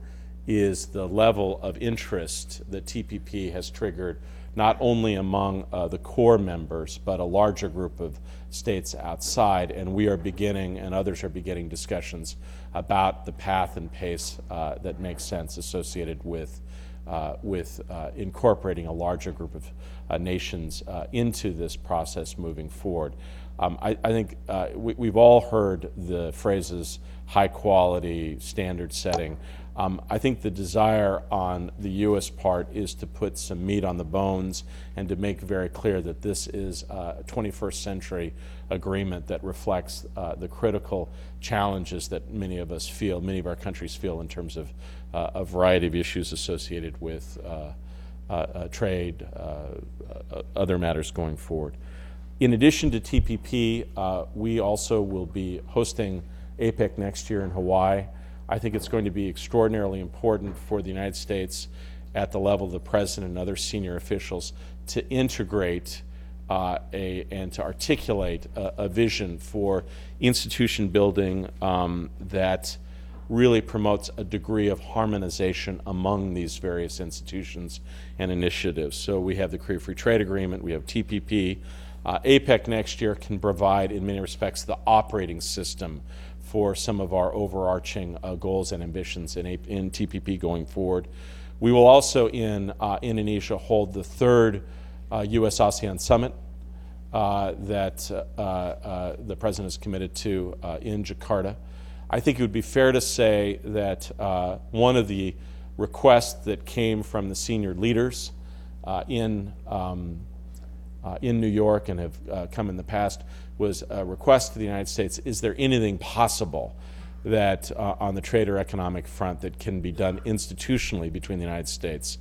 is the level of interest that TPP has triggered, not only among the core members, but a larger group of states outside. And we are beginning, and others are beginning, discussions about the path and pace that makes sense associated with incorporating a larger group of nations into this process moving forward. I think we've all heard the phrases high quality, standard setting. I think the desire on the U.S. part is to put some meat on the bones and to make very clear that this is a 21st century agreement that reflects the critical challenges that many of us feel, many of our countries feel in terms of a variety of issues associated with trade, other matters going forward. In addition to TPP, we also will be hosting APEC next year in Hawaii. I think it's going to be extraordinarily important for the United States at the level of the President and other senior officials to integrate and to articulate a vision for institution building that really promotes a degree of harmonization among these various institutions and initiatives. So we have the Korea Free Trade Agreement, we have TPP, APEC next year can provide, in many respects, the operating system for some of our overarching goals and ambitions in TPP going forward. We will also, in Indonesia, hold the third U.S.-ASEAN summit that the President is committed to in Jakarta. I think it would be fair to say that one of the requests that came from the senior leaders in New York and have come in the past was a request to the United States, is there anything possible that on the trade or economic front that can be done institutionally between the United States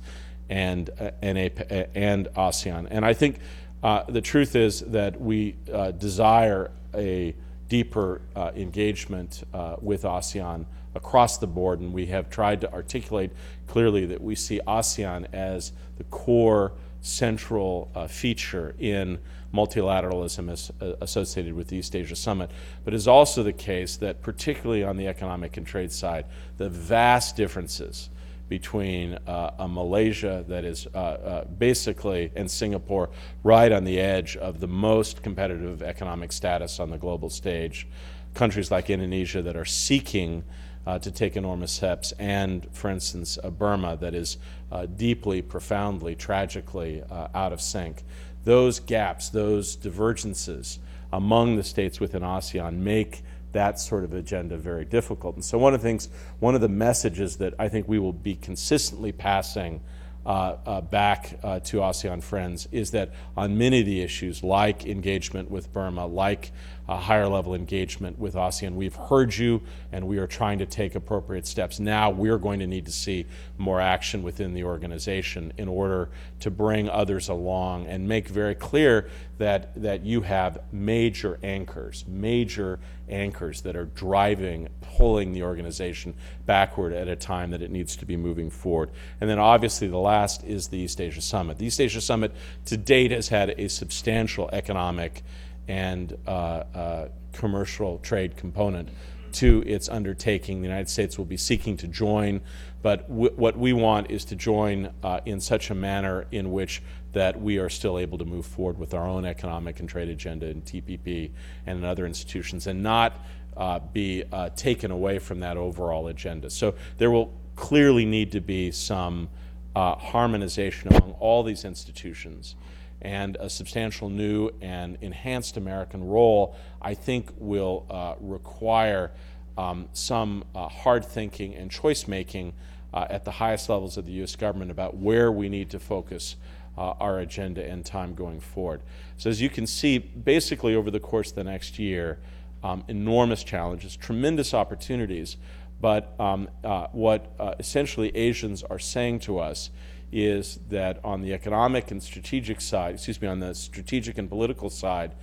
and ASEAN? And I think the truth is that we desire a deeper engagement with ASEAN across the board, and we have tried to articulate clearly that we see ASEAN as the core central feature in multilateralism associated with the East Asia Summit. But it is also the case that, particularly on the economic and trade side, the vast differences between a Malaysia that is basically, and Singapore, right on the edge of the most competitive economic status on the global stage, countries like Indonesia that are seeking to take enormous steps, and, for instance, Burma that is deeply, profoundly, tragically out of sync. Those gaps, those divergences among the states within ASEAN make that sort of agenda very difficult. And so one of the messages that I think we will be consistently passing back to ASEAN friends is that on many of the issues, like engagement with Burma, like higher level engagement with ASEAN, we've heard you and we are trying to take appropriate steps. Now we're going to need to see more action within the organization in order to bring others along and make very clear that you have major anchors that are driving, pulling the organization backward at a time that it needs to be moving forward. And then obviously the last is the East Asia Summit. The East Asia Summit to date has had a substantial economic and commercial trade component to its undertaking. The United States will be seeking to join, but what we want is to join in such a manner in which that we are still able to move forward with our own economic and trade agenda in TPP and in other institutions, and not be taken away from that overall agenda. So there will clearly need to be some harmonization among all these institutions, and a substantial new and enhanced American role, I think, will require some hard thinking and choice making at the highest levels of the U.S. government about where we need to focus our agenda and time going forward. So as you can see, basically over the course of the next year, enormous challenges, tremendous opportunities, but what essentially Asians are saying to us is that on the economic and strategic side, on the strategic and political side,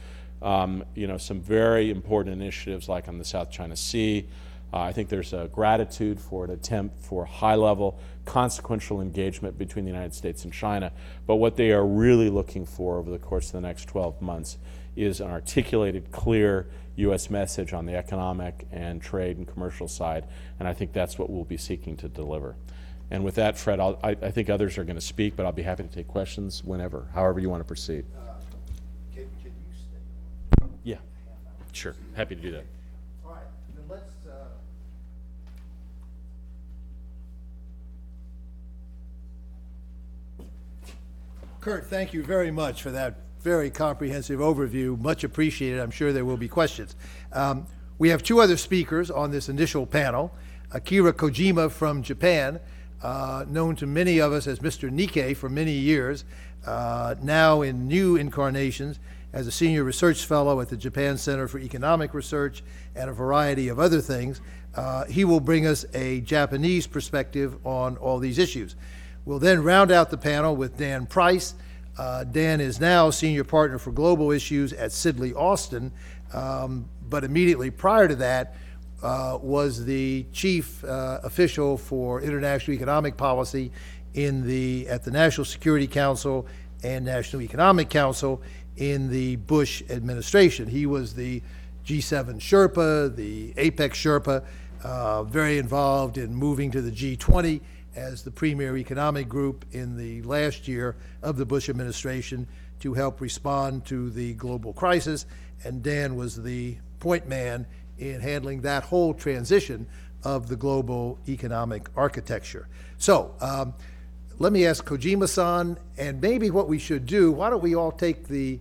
some very important initiatives like on the South China Sea. I think there's a gratitude for an attempt for high-level, consequential engagement between the United States and China. But what they are really looking for over the course of the next 12 months is an articulated, clear U.S. message on the economic and trade and commercial side. And I think that's what we'll be seeking to deliver. And with that, Fred, I think others are going to speak, but I'll be happy to take questions whenever, however you want to proceed. Can you stay? Yeah, sure. Happy to do that. All right, then let's. Kurt, thank you very much for that very comprehensive overview. Much appreciated. I'm sure there will be questions. We have two other speakers on this initial panel. Akira Kojima from Japan, known to many of us as Mr. Nikkei for many years, now in new incarnations as a senior research fellow at the Japan Center for Economic Research and a variety of other things. He will bring us a Japanese perspective on all these issues. We'll then round out the panel with Dan Price. Dan is now Senior Partner for Global Issues at Sidley Austin, but immediately prior to that was the Chief Official for International Economic Policy at the National Security Council and National Economic Council in the Bush administration. He was the G7 Sherpa, the APEC Sherpa, very involved in moving to the G20 as the premier economic group in the last year of the Bush administration, to help respond to the global crisis, and Dan was the point man in handling that whole transition of the global economic architecture. So let me ask Kojima-san, and maybe what we should do, why don't we all take the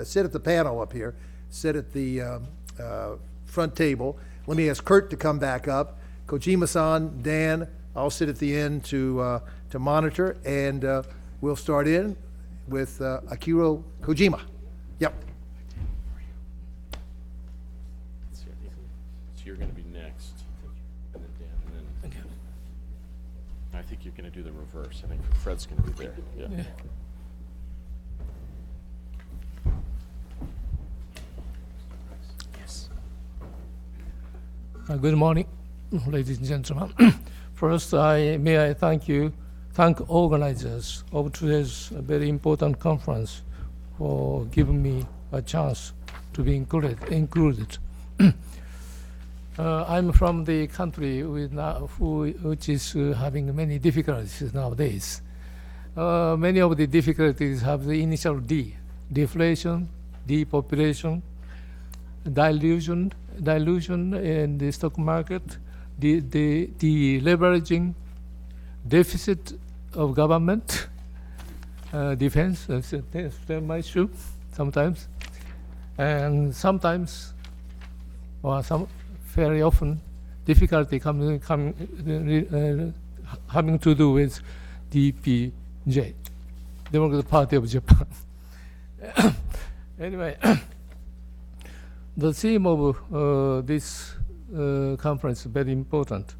sit at the panel up here, sit at the front table. Let me ask Kurt to come back up. Kojima-san, Dan, I'll sit at the end to monitor, and we'll start in with Akira Kojima. Yep. So you're going to be next, and then Dan, and then I think you're going to do the reverse. I think Fred's going to be there. Yeah. Good morning, ladies and gentlemen. First, may I thank organizers of today's very important conference for giving me a chance to be included. I'm from the country which is having many difficulties nowadays. Many of the difficulties have the initial D: deflation, depopulation, dilution in the stock market, the leveraging, deficit of government, defense, that's my issue sometimes, and sometimes, or very often, difficulty having to do with DPJ, Democratic Party of Japan. Anyway. The theme of this conference is very important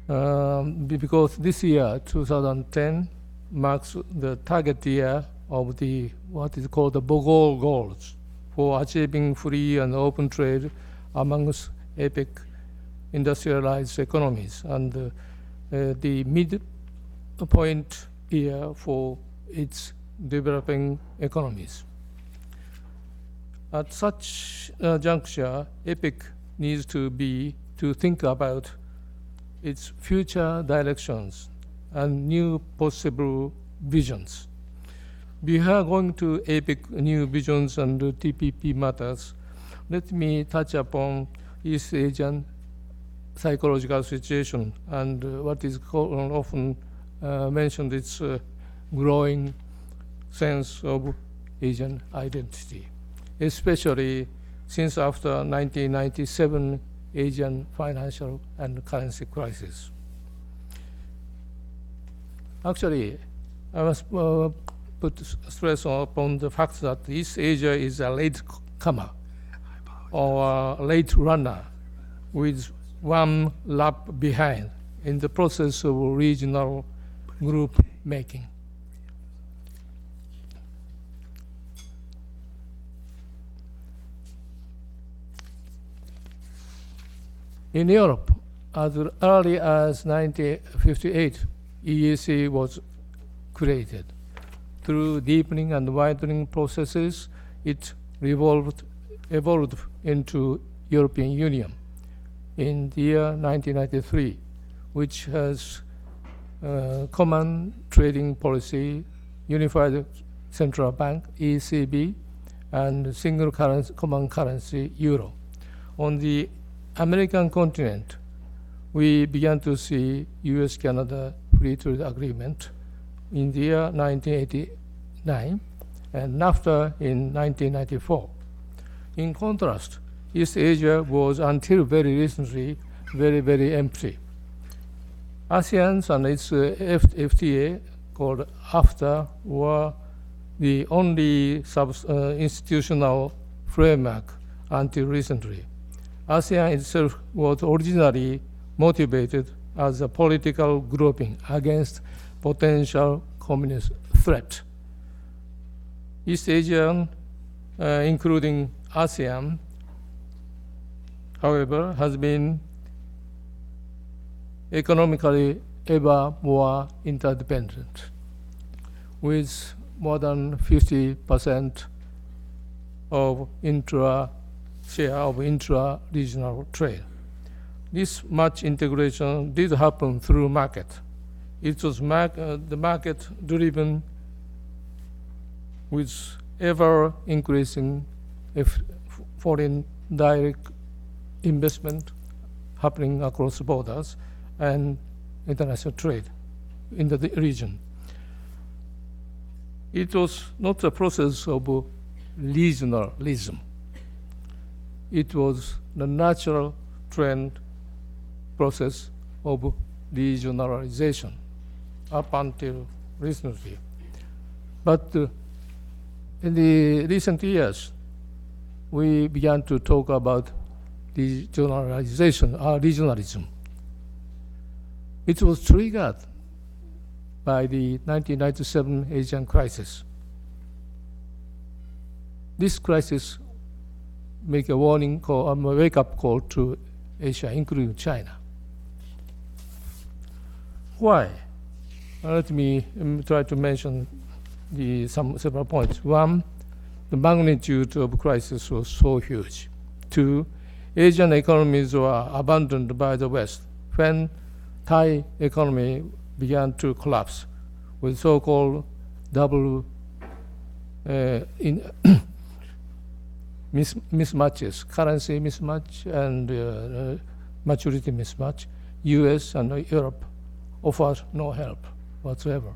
because this year, 2010, marks the target year of the what is called the Bogor goals for achieving free and open trade amongst APEC industrialized economies, and the midpoint year for its developing economies. At such a juncture, APEC needs to think about its future directions and new possible visions. Before going to APEC new visions and TPP matters, let me touch upon East Asian psychological situation and what is often mentioned, its growing sense of Asian identity, especially since after 1997 Asian financial and currency crisis. Actually, I must put stress upon the fact that East Asia is a late comer or a late runner with one lap behind in the process of regional group making. In Europe, as early as 1958, EEC was created. Through deepening and widening processes, it evolved into European Union in the year 1993, which has common trading policy, unified central bank, ECB, and single currency, common currency, euro. On the American continent, we began to see US-Canada free trade agreement in the year 1989 and NAFTA in 1994. In contrast, East Asia was until very recently very, very empty. ASEAN and its FTA, called AFTA, were the only institutional framework until recently. ASEAN itself was originally motivated as a political grouping against potential communist threat. East Asian, including ASEAN, however, has been economically ever more interdependent, with more than 50% of share of intra-regional trade. This much integration did happen through market, It was the market driven with ever increasing foreign direct investment happening across borders and international trade in the region. It was not a process of regionalism. It was the natural trend process of regionalization up until recently. But in the recent years, we began to talk about regionalism. It was triggered by the 1997 Asian crisis. This crisis make a warning call, a wake-up call to Asia, including China. Why? Let me try to mention several points. One, the magnitude of crisis was so huge. Two, Asian economies were abandoned by the West when Thai economy began to collapse with so-called double mismatches, currency mismatch and maturity mismatch. US and Europe offered no help whatsoever.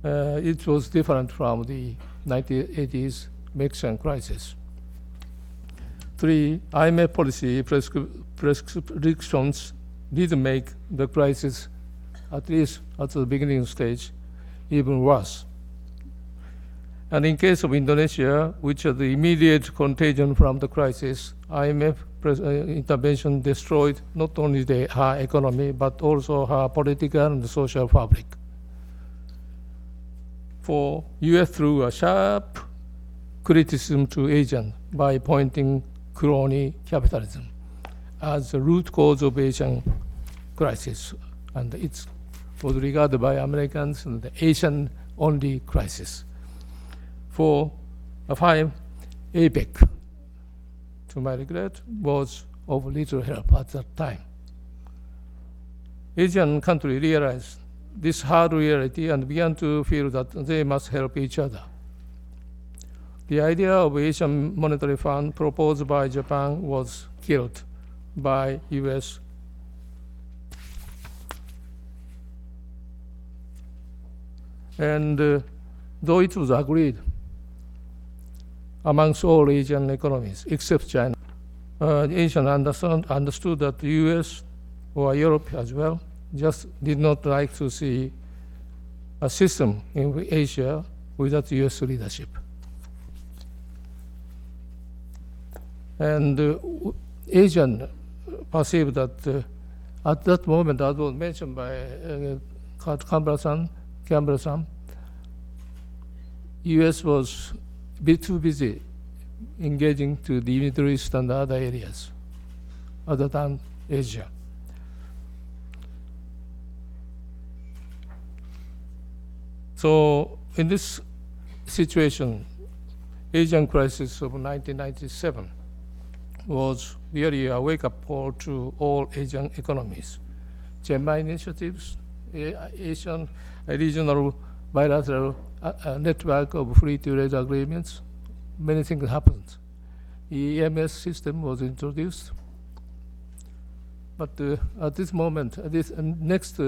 It was different from the 1980s Mexican crisis. Three, IMF policy prescriptions did make the crisis, at least at the beginning stage, even worse. And in case of Indonesia, which had the immediate contagion from the crisis, IMF intervention destroyed not only her economy, but also her political and social fabric. For US threw a sharp criticism to Asian by pointing crony capitalism as the root cause of Asian crisis, and it was regarded by Americans as the Asian-only crisis. Five, APEC, to my regret, was of little help at that time. Asian countries realized this hard reality and began to feel that they must help each other. The idea of Asian Monetary Fund proposed by Japan was killed by US. And though it was agreed amongst all Asian economies except China, Asians understood that the US or Europe as well just did not like to see a system in Asia without US leadership. And Asian perceived that at that moment, as was mentioned by Campbell, US was too busy engaging to the Middle East and other areas other than Asia. So in this situation, Asian crisis of 1997 was really a wake-up call to all Asian economies. Chennai initiatives, Asian regional bilateral network of free trade agreements, many things happened. EMS system was introduced. But at this moment, this next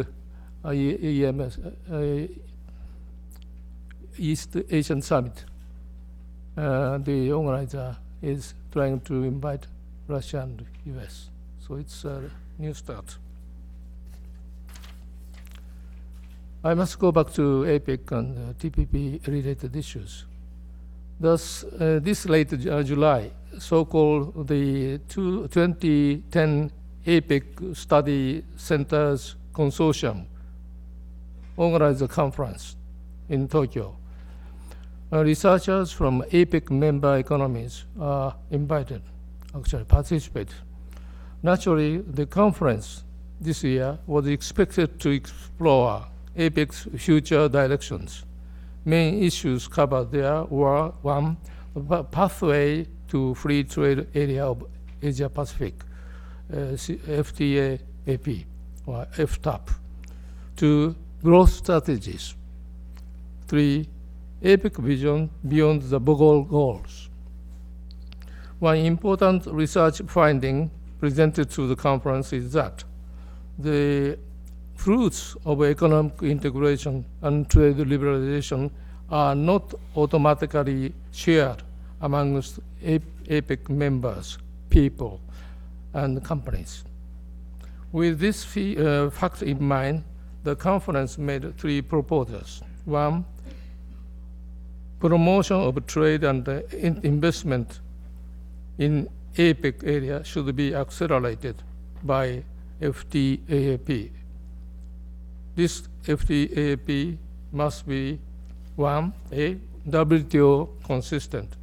EMS, East Asian Summit, the organizer is trying to invite Russia and US. So it's a new start. I must go back to APEC and TPP-related issues. Thus, this late July, so-called the 2010 APEC Study Centers Consortium organized a conference in Tokyo. Researchers from APEC member economies are invited, actually participate. Naturally, the conference this year was expected to explore APEC's future directions. Main issues covered there were, one, pathway to free trade area of Asia Pacific, FTA-AP, or FTAP. 2. Growth strategies. 3. APEC vision beyond the Bogol goals. One important research finding presented to the conference is that the fruits of economic integration and trade liberalization are not automatically shared amongst APEC members, people, and companies. With this fact in mind, the conference made 3 proposals. 1, promotion of trade and investment in APEC area should be accelerated by FTAP. This FTAP must be 1, A, WTO consistent,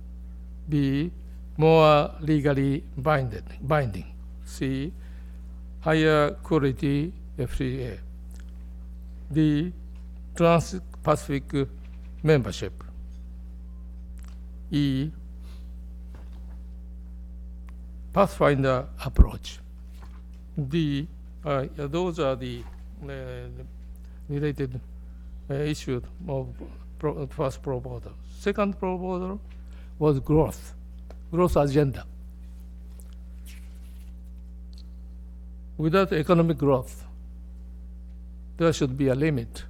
B, more legally binding, C, higher quality FTA, D, Trans-Pacific membership, E, Pathfinder approach. D, those are the related issues of first proposal. Second proposal was growth agenda. Without economic growth, there should be a limit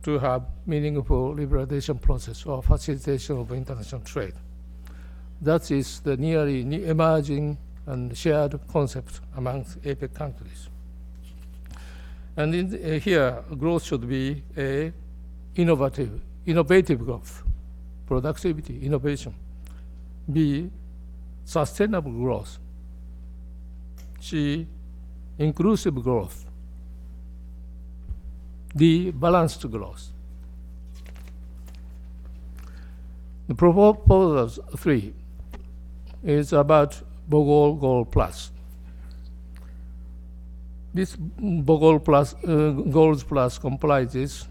to have meaningful liberalization process or facilitation of international trade. That is the nearly emerging and shared concept amongst APEC countries. And here, growth should be a innovative growth, productivity, innovation. B, sustainable growth. C, inclusive growth. D, balanced growth. The proposal 3 is about Bogol Goal Plus. This Bogol Plus, Goals Plus comprises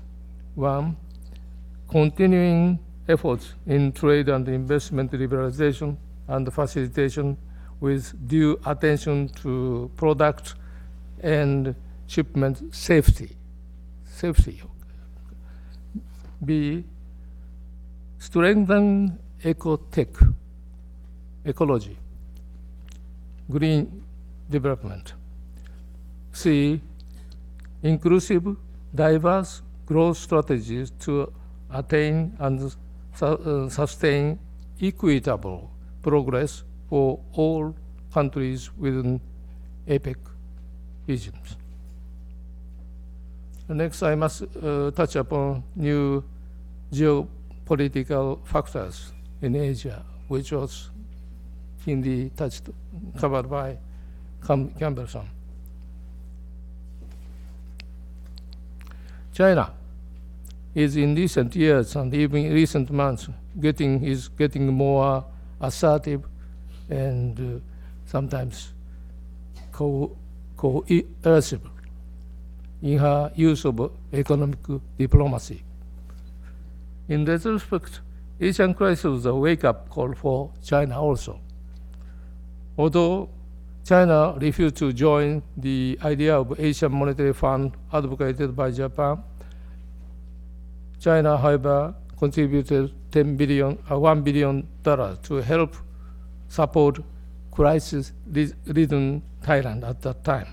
1, continuing efforts in trade and investment liberalization and facilitation with due attention to product and shipment safety. B, strengthen ecology, green development. C, inclusive, diverse growth strategies to attain and sustain equitable progress for all countries within APEC regions. Next, I must touch upon new geopolitical factors in Asia, which was covered by Campbell. China is in recent years and even in recent months getting more assertive and sometimes coercive in her use of economic diplomacy. In that respect, Asian crisis was a wake-up call for China also. Although China refused to join the idea of Asian Monetary Fund advocated by Japan, China, however, contributed $1 billion to help support crisis-ridden Thailand at that time.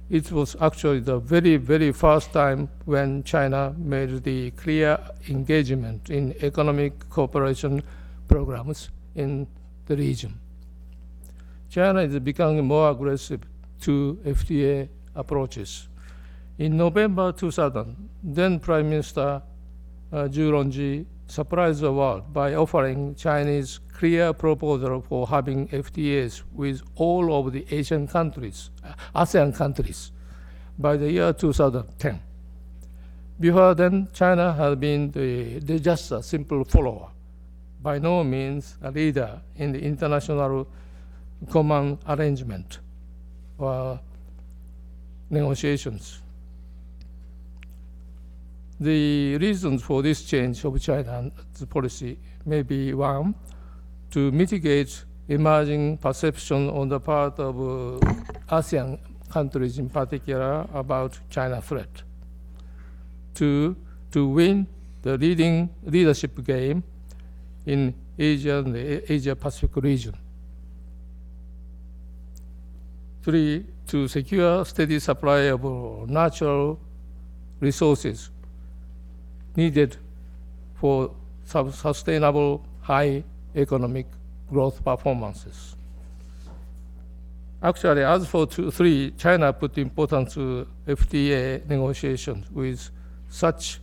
It was actually the very, very first time when China made the clear engagement in economic cooperation programs in the region. China is becoming more aggressive to FTA approaches. In November 2000, then Prime Minister Zhu Rongji surprised the world by offering Chinese clear proposal for having FTAs with all of the ASEAN countries by the year 2010. Before then, China had been just a simple follower, by no means a leader in the international common arrangement or negotiations. The reasons for this change of China's policy may be 1, to mitigate emerging perception on the part of ASEAN countries in particular about China threat. to win the leadership game in Asia and the Asia-Pacific region. 3, to secure steady supply of natural resources needed for sustainable high economic growth performances. Actually, as for 3, China put importance to FTA negotiations with such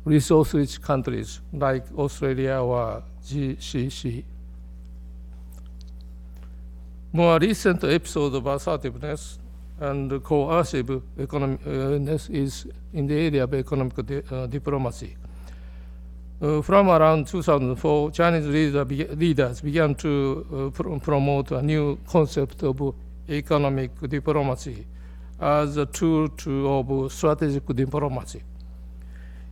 resource-rich countries like Australia or GCC. More recent episode of assertiveness and coerciveness is in the area of economic diplomacy. From around 2004, Chinese leaders began to promote a new concept of economic diplomacy as a tool of strategic diplomacy.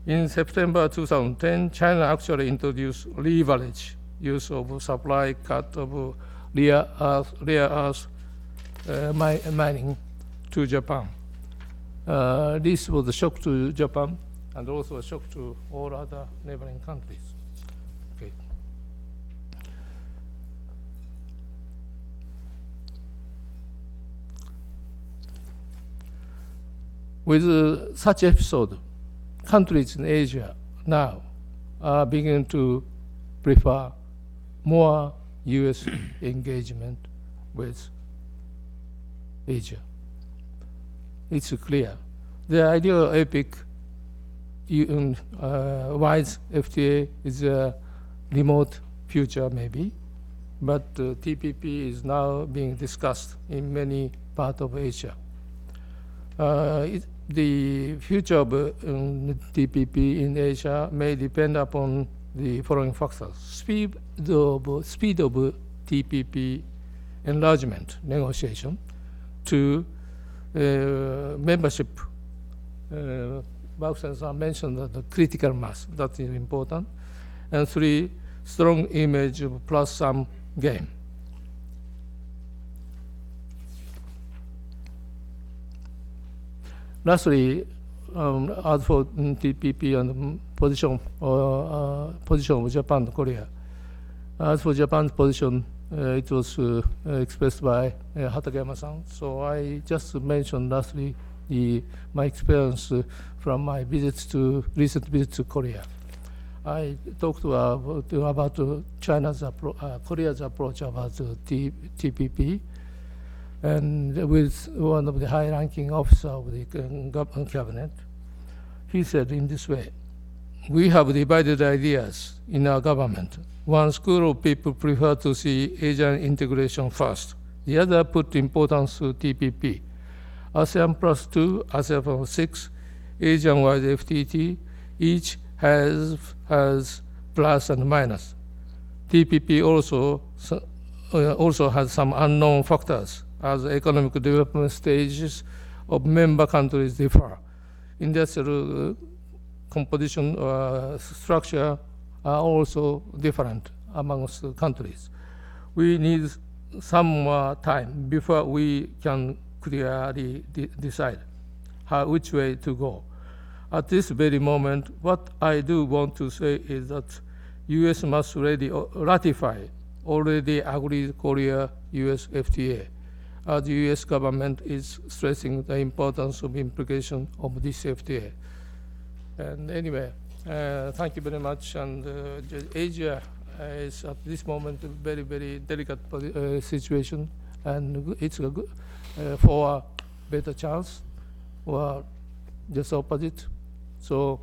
In September 2010, China actually introduced leverage use of supply cut of rare earth mining to Japan. This was a shock to Japan and also a shock to all other neighboring countries. Okay. With such episode, countries in Asia now are beginning to prefer more U.S. engagement with Asia. It's clear. The ideal epic wise FTA is a remote future maybe, but TPP is now being discussed in many parts of Asia. The future of TPP in Asia may depend upon the following factors: speed of TPP enlargement negotiation, 2, membership. Bergsten mentioned the critical mass, that is important, and 3, strong image plus some game. Lastly, as for TPP and position of Japan and Korea. As for Japan's position, it was expressed by Hatakeyama-san. So I just mentioned lastly my experience from my recent visit to Korea. I talked about Korea's approach about TPP, and with one of the high-ranking officers of the cabinet. He said in this way: we have divided ideas in our government. One school of people prefer to see Asian integration first. The other put importance to TPP. ASEAN plus 2, ASEAN plus 6, Asian-wide FTT, each has plus and minus. TPP also has some unknown factors as economic development stages of member countries differ. Industrial composition or structure are also different amongst countries. We need some more time before we can clearly decide which way to go. At this very moment, what I do want to say is that U.S. must ratify already agreed Korea-U.S. FTA, as the U.S. government is stressing the importance of implication of this FTA. And anyway, thank you very much. And Asia is at this moment a very, very delicate situation, and it's a good, for a better chance or just opposite. So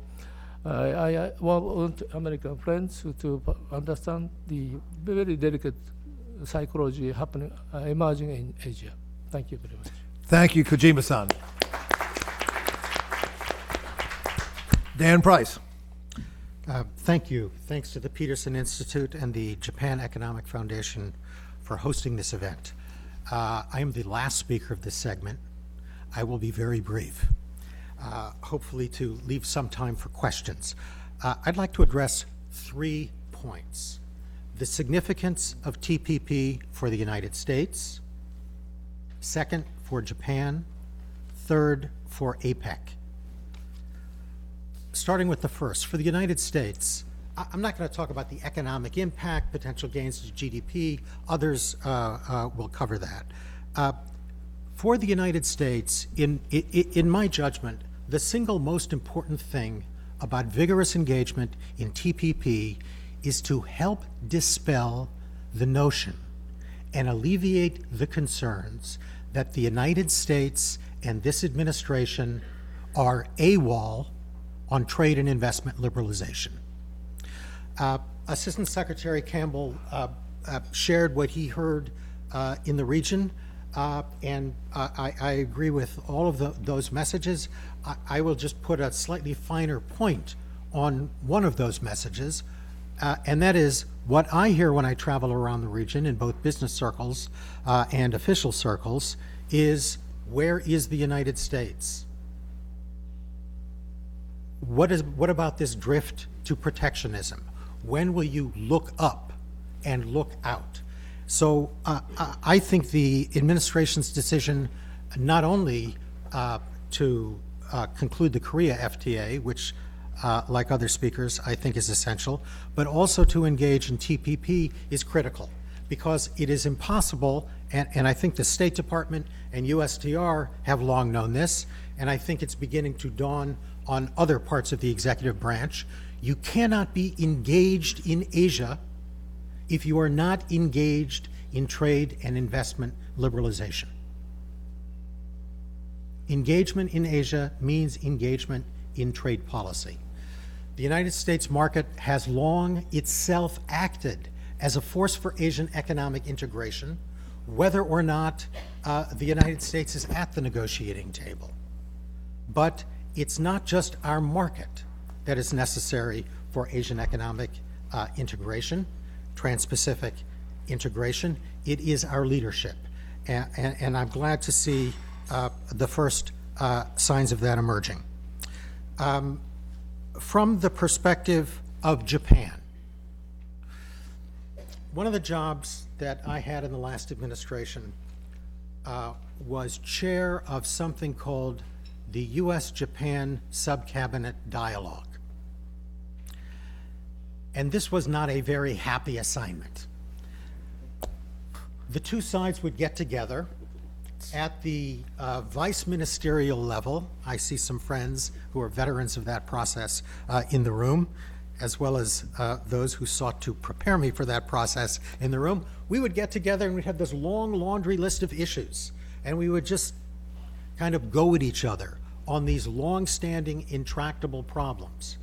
I want American friends to understand the very delicate psychology happening, emerging in Asia. Thank you very much. Thank you, Kojima-san. Dan Price. Thank you. Thanks to the Peterson Institute and the Japan Economic Foundation for hosting this event. I am the last speaker of this segment. I will be very brief, hopefully to leave some time for questions. I'd like to address 3 points: the significance of TPP for the United States, second, for Japan, third, for APEC. starting with the first, for the United States, I'm not going to talk about the economic impact, potential gains to GDP. Others will cover that. For the United States, in my judgment, the single most important thing about vigorous engagement in TPP is to help dispel the notion and alleviate the concerns that the United States and this administration are AWOL on trade and investment liberalization. Assistant Secretary Campbell shared what he heard in the region, and I agree with all of those messages. I will just put a slightly finer point on one of those messages, and that is what I hear when I travel around the region in both business circles and official circles is, where is the United States? What about this drift to protectionism? When will you look up and look out? So I think the administration's decision not only to conclude the Korea FTA, which like other speakers I think is essential, but also to engage in TPP is critical, because it is impossible, and I think the State Department and USTR have long known this, and I think it's beginning to dawn on other parts of the executive branch. You cannot be engaged in Asia if you are not engaged in trade and investment liberalization. Engagement in Asia means engagement in trade policy. The United States market has long itself acted as a force for Asian economic integration, whether or not the United States is at the negotiating table. But it's not just our market that is necessary for Asian economic integration, Trans-Pacific integration. It is our leadership. And I'm glad to see the first signs of that emerging. From the perspective of Japan, one of the jobs that I had in the last administration was chair of something called the U.S.-Japan Sub-Cabinet Dialogue. And this was not a very happy assignment. The two sides would get together at the vice ministerial level. I see some friends who are veterans of that process in the room, as well as those who sought to prepare me for that process in the room. We would get together and we'd have this long laundry list of issues, and we would just kind of go at each other on these long-standing, intractable problems.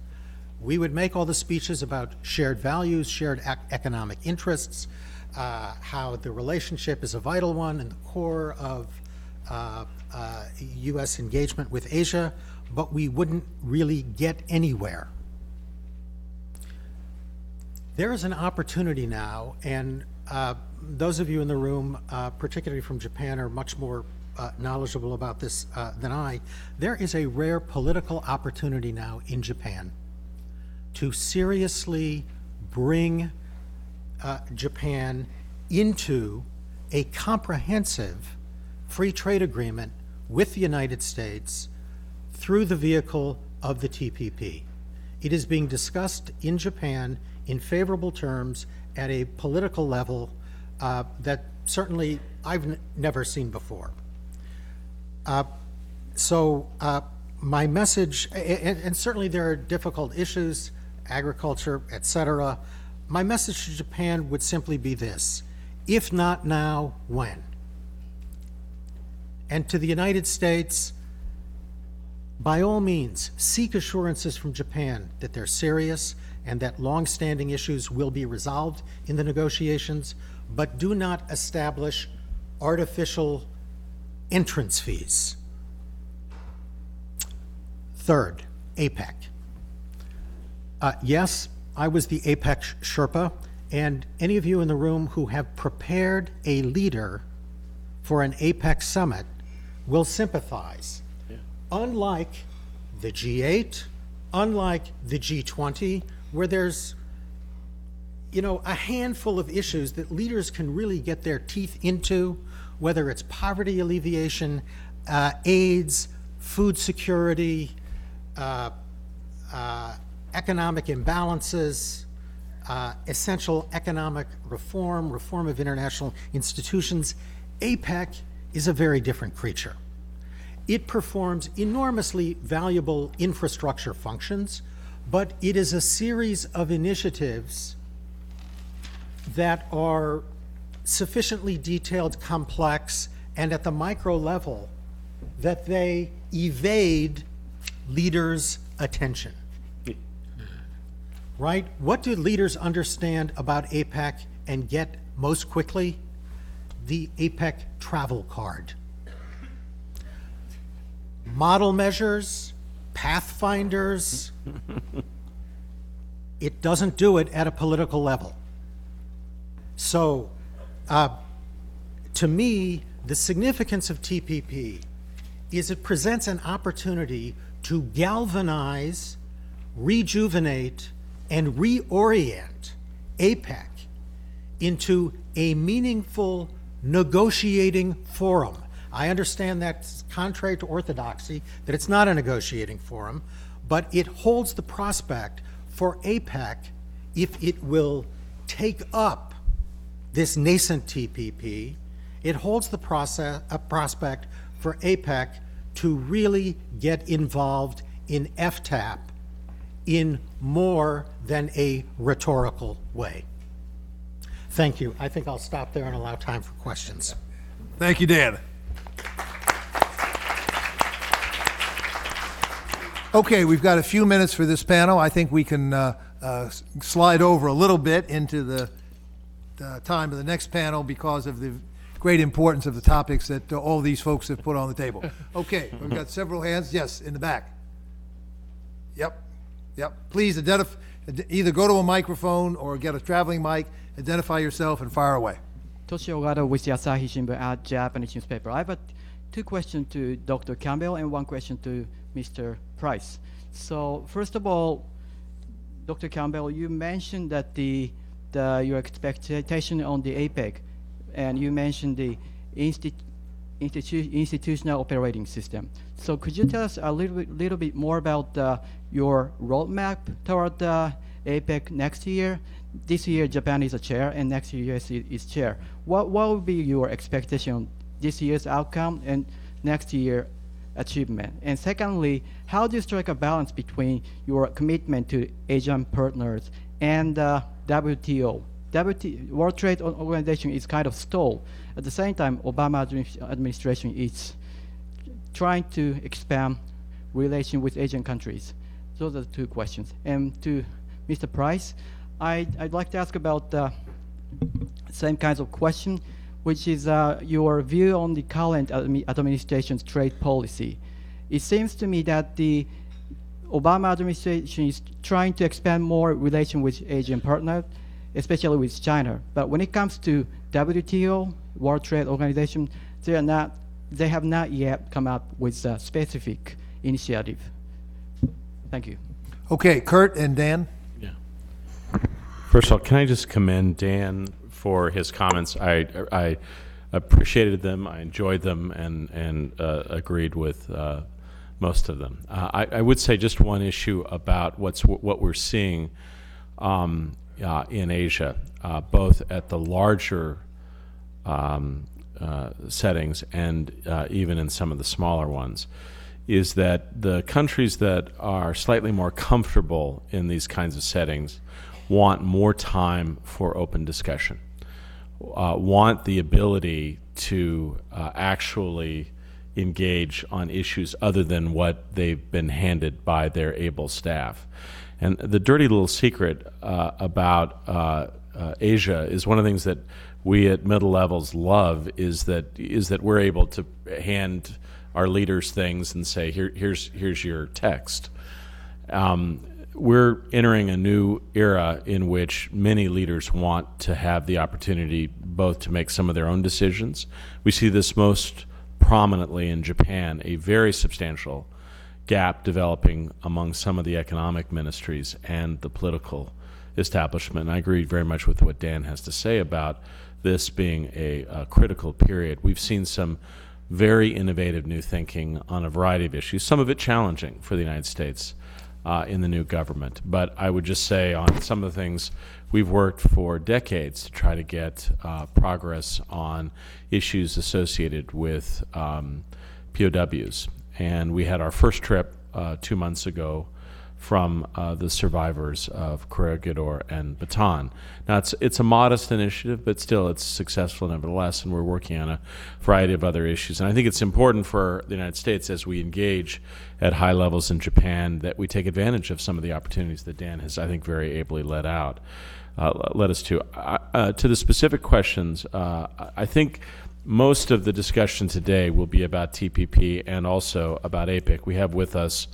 We would make all the speeches about shared values, shared economic interests, how the relationship is a vital one and the core of U.S. engagement with Asia, but we wouldn't really get anywhere. There is an opportunity now, and those of you in the room, particularly from Japan, are much more knowledgeable about this than I. There is a rare political opportunity now in Japan to seriously bring Japan into a comprehensive free trade agreement with the United States through the vehicle of the TPP. It is being discussed in Japan in favorable terms at a political level that certainly I've never seen before. My message, and certainly there are difficult issues, agriculture, etc. My message to Japan would simply be this: if not now, when? And to the United States, by all means, seek assurances from Japan that they're serious and that long-standing issues will be resolved in the negotiations, but do not establish artificial entrance fees. Third, APEC. Yes, I was the APEC Sherpa, and any of you in the room who have prepared a leader for an APEC summit will sympathize. Yeah. Unlike the G8, unlike the G20, where there's a handful of issues that leaders can really get their teeth into, whether it's poverty alleviation, AIDS, food security, economic imbalances, essential economic reform, reform of international institutions, APEC is a very different creature. It performs enormously valuable infrastructure functions, but it is a series of initiatives that are sufficiently detailed, complex, and at the micro level that they evade leaders' attention. Right? What do leaders understand about APEC and get most quickly? The APEC travel card. Model measures, pathfinders. It doesn't do it at a political level. So, to me, the significance of TPP is it presents an opportunity to galvanize, rejuvenate, and reorient APEC into a meaningful negotiating forum. I understand that's contrary to orthodoxy, that it's not a negotiating forum, but it holds the prospect for APEC, if it will take up this nascent TPP, it holds the prospect for APEC to really get involved in FTAP in more than a rhetorical way. Thank you. I think I'll stop there and allow time for questions. Thank you, Dan. Okay, we've got a few minutes for this panel. I think we can slide over a little bit into the time of the next panel because of the great importance of the topics that all these folks have put on the table. Okay, we've got several hands. Yes, in the back. Yep. Please either go to a microphone or get a traveling mic, identify yourself, and fire away. Toshio Ogata with the Asahi Shimbun at Japanese newspaper. I have two questions to Dr. Campbell and one question to Mr. Price. So first of all, Dr. Campbell, you mentioned that your expectation on the APEC, and you mentioned the institutional operating system. So could you tell us a little bit more about your roadmap toward APEC next year? This year, Japan is a chair, and next year, US is chair. What would be your expectation on this year's outcome and next year achievement? And secondly, how do you strike a balance between your commitment to Asian partners and WTO? World Trade Organization is kind of stalled. At the same time, Obama administration is trying to expand relations with Asian countries. Those are the two questions. And to Mr. Price, I'd like to ask about the same kinds of question, which is your view on the current administration's trade policy. It seems to me that the Obama administration is trying to expand more relation with Asian partners, especially with China. But when it comes to WTO, World Trade Organization, they have not yet come up with a specific initiative. Thank you. Okay, Kurt and Dan. Yeah. First of all, can I just commend Dan for his comments? I appreciated them, I enjoyed them, and agreed with most of them. I would say just one issue about what we're seeing in Asia, both at the larger settings and even in some of the smaller ones, is that the countries that are slightly more comfortable in these kinds of settings want more time for open discussion, want the ability to actually engage on issues other than what they've been handed by their able staff. And the dirty little secret about Asia is one of the things that we at middle levels love is that we're able to hand our leaders things and say, here's your text. We're entering a new era in which many leaders want to have the opportunity both to make some of their own decisions. We see this most prominently in Japan, a very substantial gap developing among some of the economic ministries and the political establishment. And I agree very much with what Dan has to say about this being a critical period. We've seen some very innovative new thinking on a variety of issues, some of it challenging for the United States, in the new government. But I would just say on some of the things, we've worked for decades to try to get progress on issues associated with POWs. And we had our first trip 2 months ago from the survivors of Corregidor and Bataan. Now, it's a modest initiative, but still it's successful nevertheless, and we're working on a variety of other issues. And I think it's important for the United States, as we engage at high levels in Japan, that we take advantage of some of the opportunities that Dan has, I think, very ably led us to. To the specific questions, I think most of the discussion today will be about TPP and also about APIC. We have with us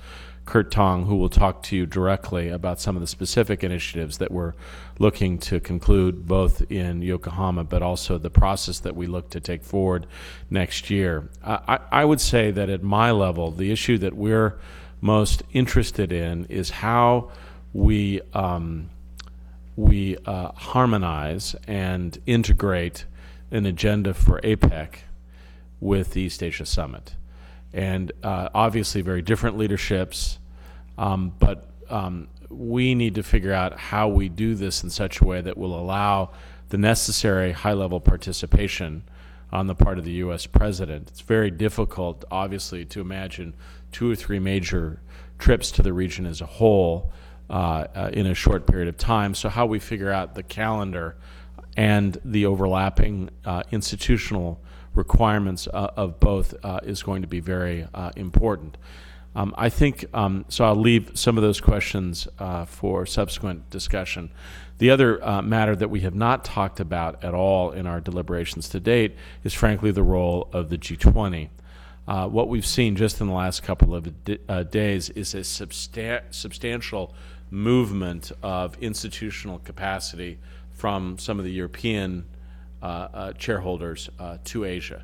Kurt Tong, who will talk to you directly about some of the specific initiatives that we're looking to conclude both in Yokohama, but also the process that we look to take forward next year. I would say that at my level, the issue that we're most interested in is how we harmonize and integrate an agenda for APEC with the East Asia Summit. And obviously very different leaderships, but we need to figure out how we do this in such a way that will allow the necessary high-level participation on the part of the U.S. president. It's very difficult, obviously, to imagine 2 or 3 major trips to the region as a whole in a short period of time. So how we figure out the calendar and the overlapping institutional requirements of both is going to be very important. I think, so I'll leave some of those questions for subsequent discussion. The other matter that we have not talked about at all in our deliberations to date is frankly the role of the G20. What we've seen just in the last couple of days is a substantial movement of institutional capacity from some of the European shareholders to Asia,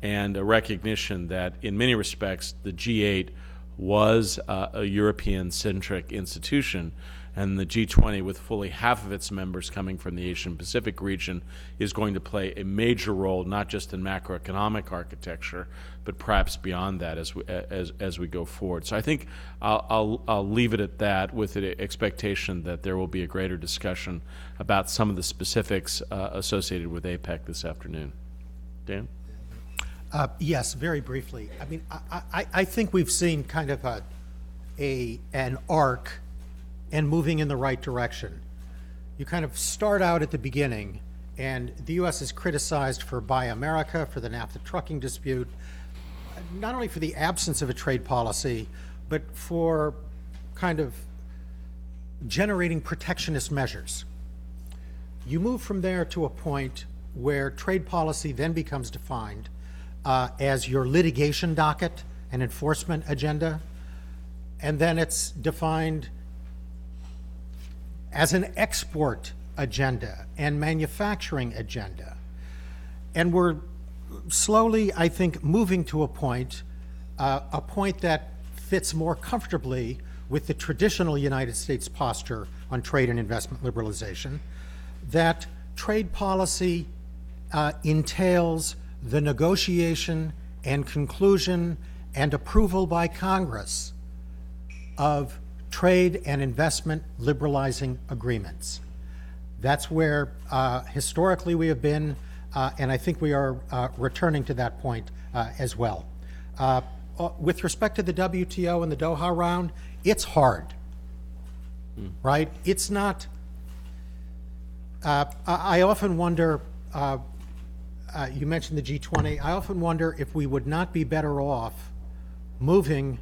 and a recognition that in many respects the G8 was a European-centric institution, and the G20, with fully half of its members coming from the Asian Pacific region, is going to play a major role not just in macroeconomic architecture, but perhaps beyond that as we go forward. So I think I'll leave it at that, with the expectation that there will be a greater discussion about some of the specifics associated with APEC this afternoon. Dan? Yes, very briefly. I mean, I think we've seen kind of an arc and moving in the right direction. You kind of start out at the beginning, and the U.S. is criticized for Buy America, for the NAFTA trucking dispute, not only for the absence of a trade policy, but for kind of generating protectionist measures. You move from there to a point where trade policy then becomes defined as your litigation docket and enforcement agenda, and then it's defined as an export agenda and manufacturing agenda. And we're slowly, I think, moving to a point that fits more comfortably with the traditional United States posture on trade and investment liberalization, that trade policy entails the negotiation and conclusion and approval by Congress of trade and investment liberalizing agreements. That's where historically we have been, and I think we are returning to that point as well. With respect to the WTO and the Doha round, it's hard, right? It's not, I often wonder, you mentioned the G20, I often wonder if we would not be better off moving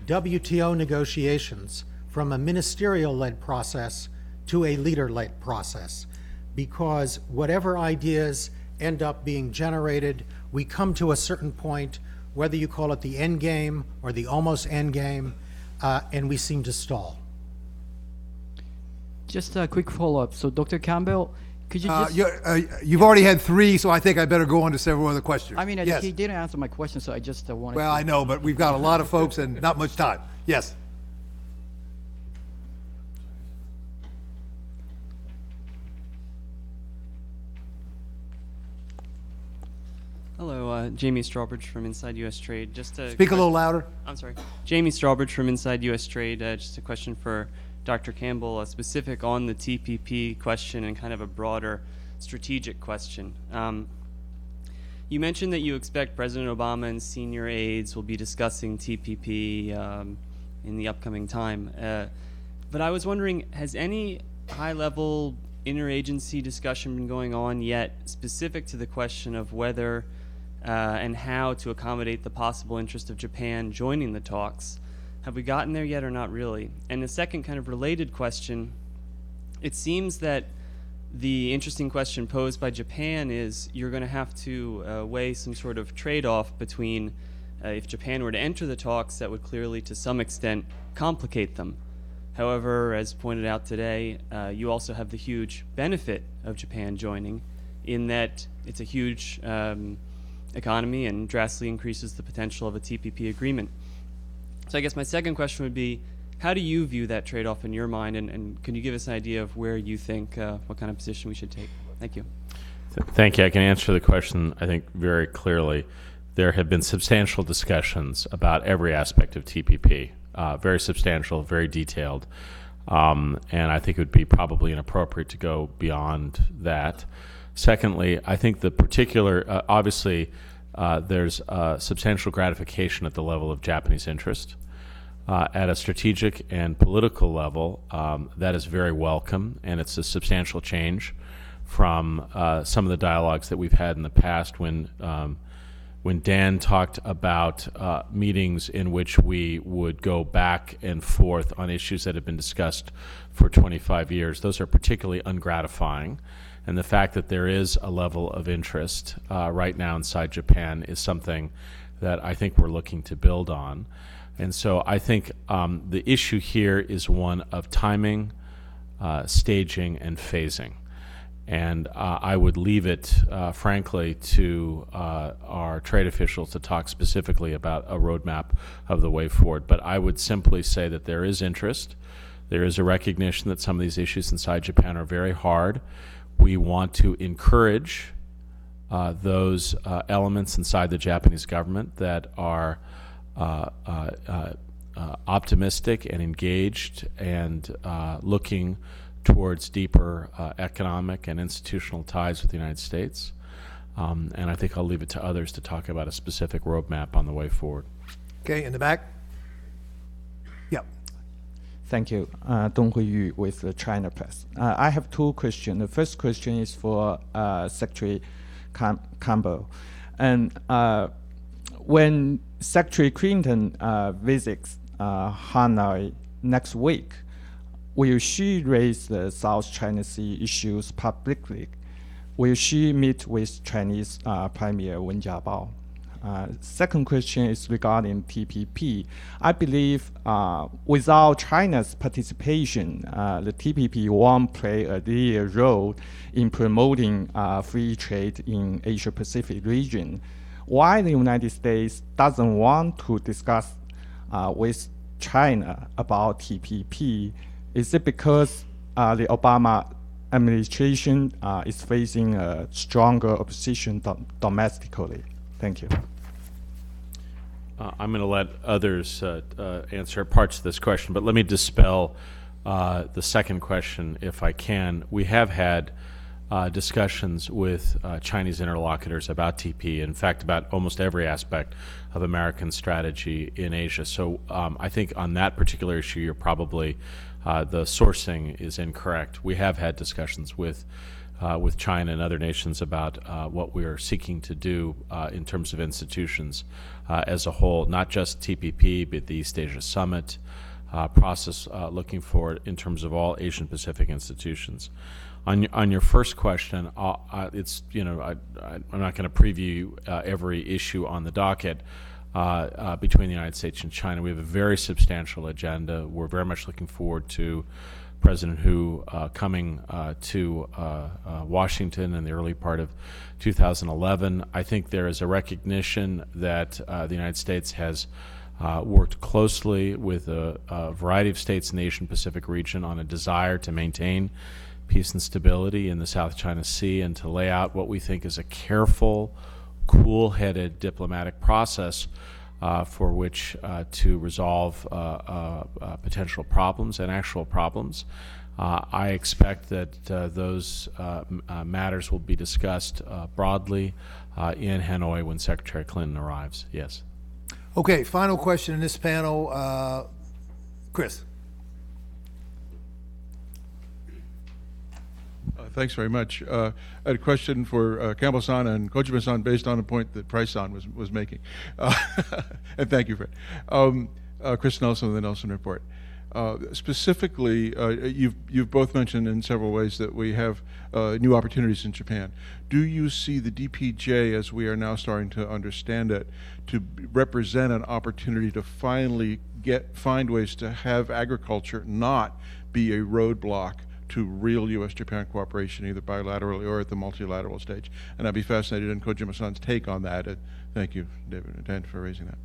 WTO negotiations from a ministerial-led process to a leader-led process, because whatever ideas end up being generated, we come to a certain point, whether you call it the end game or the almost end game, and we seem to stall. Just a quick follow-up. So, Dr. Campbell, could you just... You've already had 3, so I think I better go on to several other questions. I mean, yes. he didn't answer my question, so I just wanted Well, to... I know, but we've got a lot of folks and not much time. Yes. Hello, Jamie Strawbridge from Inside U.S. Trade. Just a Speak a little louder. I'm sorry. Jamie Strawbridge from Inside U.S. Trade. Just a question for Dr. Campbell, specific on the TPP question and kind of a broader strategic question. You mentioned that you expect President Obama and senior aides will be discussing TPP in the upcoming time. But I was wondering, has any high-level interagency discussion been going on yet specific to the question of whether and how to accommodate the possible interest of Japan joining the talks? Have we gotten there yet or not really? And the second kind of related question, it seems that the interesting question posed by Japan is you're going to have to weigh some sort of trade-off between if Japan were to enter the talks, that would clearly to some extent complicate them. However, as pointed out today, you also have the huge benefit of Japan joining in that it's a huge economy and drastically increases the potential of a TPP agreement. So I guess my second question would be, how do you view that trade-off in your mind, and can you give us an idea of where you think, what kind of position we should take? Thank you. Thank you. I can answer the question, I think, very clearly. There have been substantial discussions about every aspect of TPP, very substantial, very detailed, and I think it would be probably inappropriate to go beyond that. Secondly, I think the particular, obviously, there's substantial gratification at the level of Japanese interest. At a strategic and political level, that is very welcome, and it's a substantial change from some of the dialogues that we've had in the past when Dan talked about meetings in which we would go back and forth on issues that have been discussed for 25 years. Those are particularly ungratifying, and the fact that there is a level of interest right now inside Japan is something that I think we're looking to build on. And so I think the issue here is one of timing, staging, and phasing. And I would leave it, frankly, to our trade officials to talk specifically about a roadmap of the way forward. But I would simply say that there is interest. There is a recognition that some of these issues inside Japan are very hard. We want to encourage those elements inside the Japanese government that are optimistic and engaged and looking towards deeper economic and institutional ties with the United States. And I think I'll leave it to others to talk about a specific roadmap on the way forward. Okay, in the back. Yep. Thank you. Dong Hui with the China Press. I have two questions. The first question is for Secretary Campbell. And when Secretary Clinton visits Hanoi next week, will she raise the South China Sea issues publicly? Will she meet with Chinese Premier Wen Jiabao? Second question is regarding TPP. I believe without China's participation, the TPP won't play a real role in promoting free trade in Asia-Pacific region. Why the United States doesn't want to discuss with China about TPP? Is it because the Obama administration is facing a stronger opposition domestically? Thank you. I'm going to let others answer parts of this question, but let me dispel the second question if I can. We have had discussions with Chinese interlocutors about TP, in fact, about almost every aspect of American strategy in Asia. So I think on that particular issue, you're probably, the sourcing is incorrect. We have had discussions with China and other nations about what we are seeking to do in terms of institutions as a whole, not just TPP, but the East Asia Summit process looking forward in terms of all Asian Pacific institutions. On your first question, it's, I'm not going to preview every issue on the docket between the United States and China. We have a very substantial agenda. We're very much looking forward to President Hu coming to Washington in the early part of 2011. I think there is a recognition that the United States has worked closely with a variety of states in the Asian Pacific region on a desire to maintain peace and stability in the South China Sea and to lay out what we think is a careful, cool-headed diplomatic process for which to resolve potential problems and actual problems. I expect that those matters will be discussed broadly in Hanoi when Secretary Clinton arrives. Yes. Okay, final question in this panel. Chris. Thanks very much. I had a question for Campbell-san and Kojima-san based on a point that Price-san was making. And thank you, Fred. Chris Nelson of the Nelson Report. Specifically, you've both mentioned in several ways that we have new opportunities in Japan. Do you see the DPJ, as we are now starting to understand it, to represent an opportunity to finally find ways to have agriculture not be a roadblock to real U.S.-Japan cooperation, either bilaterally or at the multilateral stage? And I'd be fascinated in Kojima-san's take on that. Thank you, David and Dan, for raising that.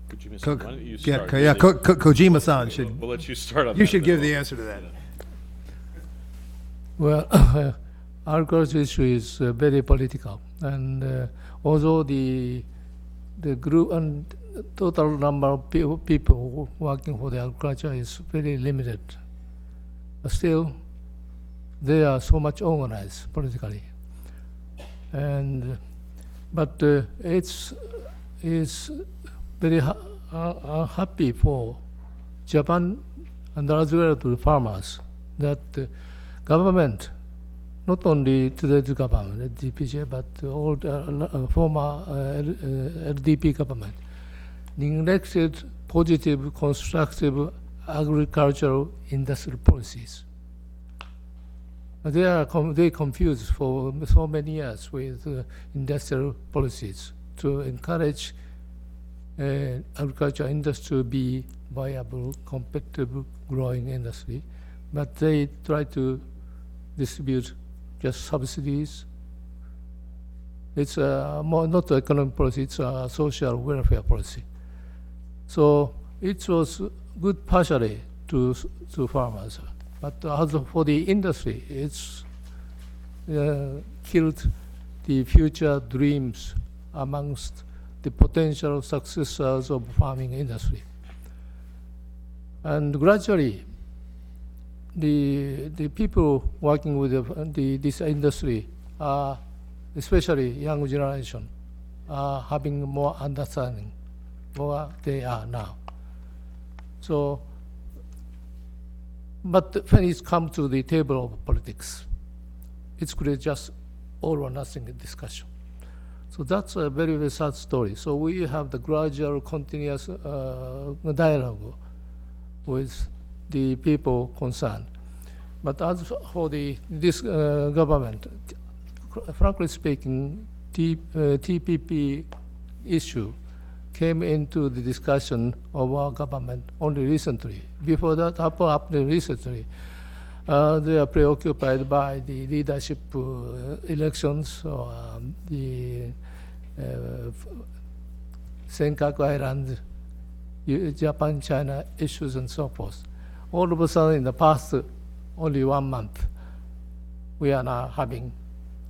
Kojima-san, why don't you Yeah, start? yeah, Kojima-san should. We'll let you start on that. You should give then. the answer to that. Well, agriculture issue is very political, and although the group and total number of people working for the agriculture is very limited, but still they are so much organized politically, and but it's very happy for Japan and as well to the farmers that government, not only today's government, DPJ, but all the former LDP government, neglected positive, constructive agricultural industrial policies. They confused for so many years with industrial policies to encourage agricultural industry to be viable, competitive, growing industry, but they try to distribute just subsidies. It's more not economic policy; it's a social welfare policy. So it was good partially to farmers, but as for the industry, it's killed the future dreams amongst the potential successors of farming industry. And gradually, the people working with this industry, especially young generation, are having more understanding what they are now. So, but when it comes to the table of politics, it's just all or nothing discussion. So that's a very, very sad story. So we have the gradual, continuous dialogue with the people concerned. But as for this government, frankly speaking, TPP issue came into the discussion of our government only recently. Before that, up recently, they are preoccupied by the leadership elections or the Senkaku Island, Japan-China issues and so forth. All of a sudden, in the past only 1 month, we are now having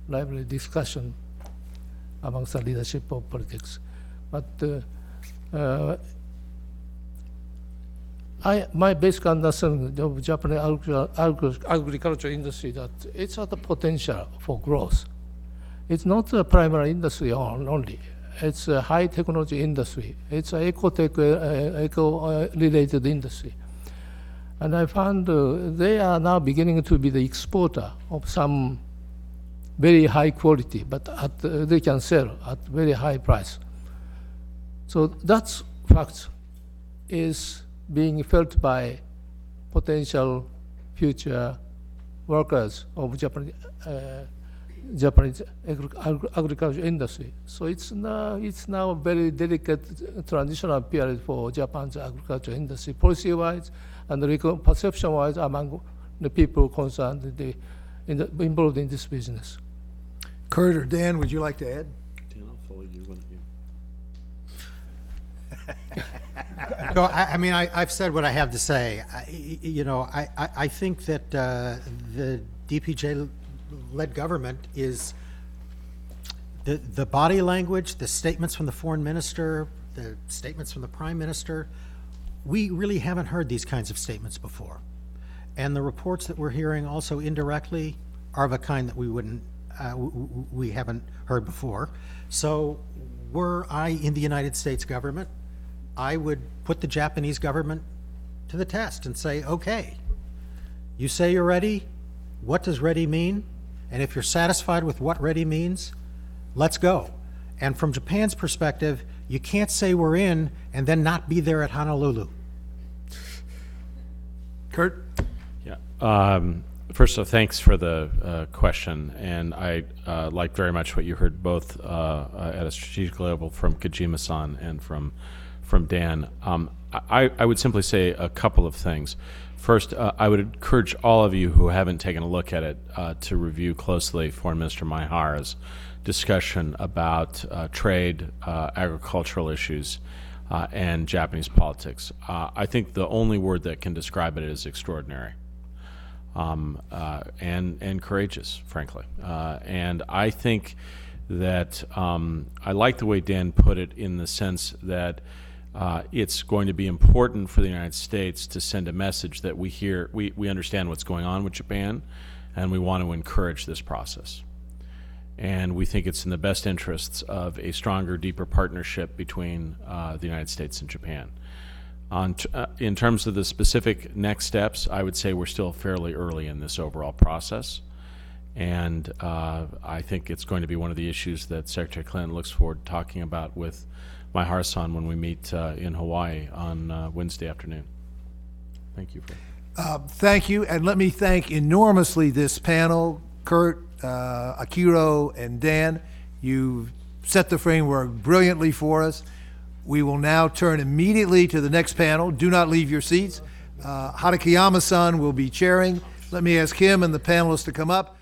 lively discussion amongst the leadership of politics. But my basic understanding of Japanese agriculture industry that it's a potential for growth. It's not a primary industry only. It's a high technology industry. It's an eco-related industry. And I found they are now beginning to be the exporter of some very high quality, but they can sell at very high price. So that fact is being felt by potential future workers of Japanese agriculture industry. So it's now a very delicate transitional period for Japan's agriculture industry, policy-wise and perception-wise among the people concerned, involved in this business. Kurt or Dan, would you like to add? Dan, I'll follow you. So, I mean, I've said what I have to say. I think that the DPJ-led government is the body language, the statements from the foreign minister, the statements from the prime minister. We really haven't heard these kinds of statements before. And the reports that we're hearing also indirectly are of a kind that we haven't heard before. So were I in the United States government, I would put the Japanese government to the test and say, okay, you say you're ready. What does ready mean? And if you're satisfied with what ready means, let's go. And from Japan's perspective, you can't say we're in and then not be there at Honolulu. Kurt? Yeah. First of all, thanks for the question, and I like very much what you heard both at a strategic level from Kojima-san and from Dan. I would simply say a couple of things. First, I would encourage all of you who haven't taken a look at it to review closely Foreign Minister Maehara's discussion about trade, agricultural issues, and Japanese politics. I think the only word that can describe it is extraordinary. And courageous, frankly. And I think that I like the way Dan put it in the sense that it's going to be important for the United States to send a message that we understand what's going on with Japan, and we want to encourage this process. And we think it's in the best interests of a stronger, deeper partnership between the United States and Japan. In terms of the specific next steps, I would say we're still fairly early in this overall process. And I think it's going to be one of the issues that Secretary Clinton looks forward to talking about with Maehara-san when we meet in Hawaii on Wednesday afternoon. Thank you. Thank you, and let me thank enormously this panel, Kurt, Akira, and Dan. You've set the framework brilliantly for us. We will now turn immediately to the next panel. Do not leave your seats. Hatakeyama-san will be chairing. Let me ask him and the panelists to come up.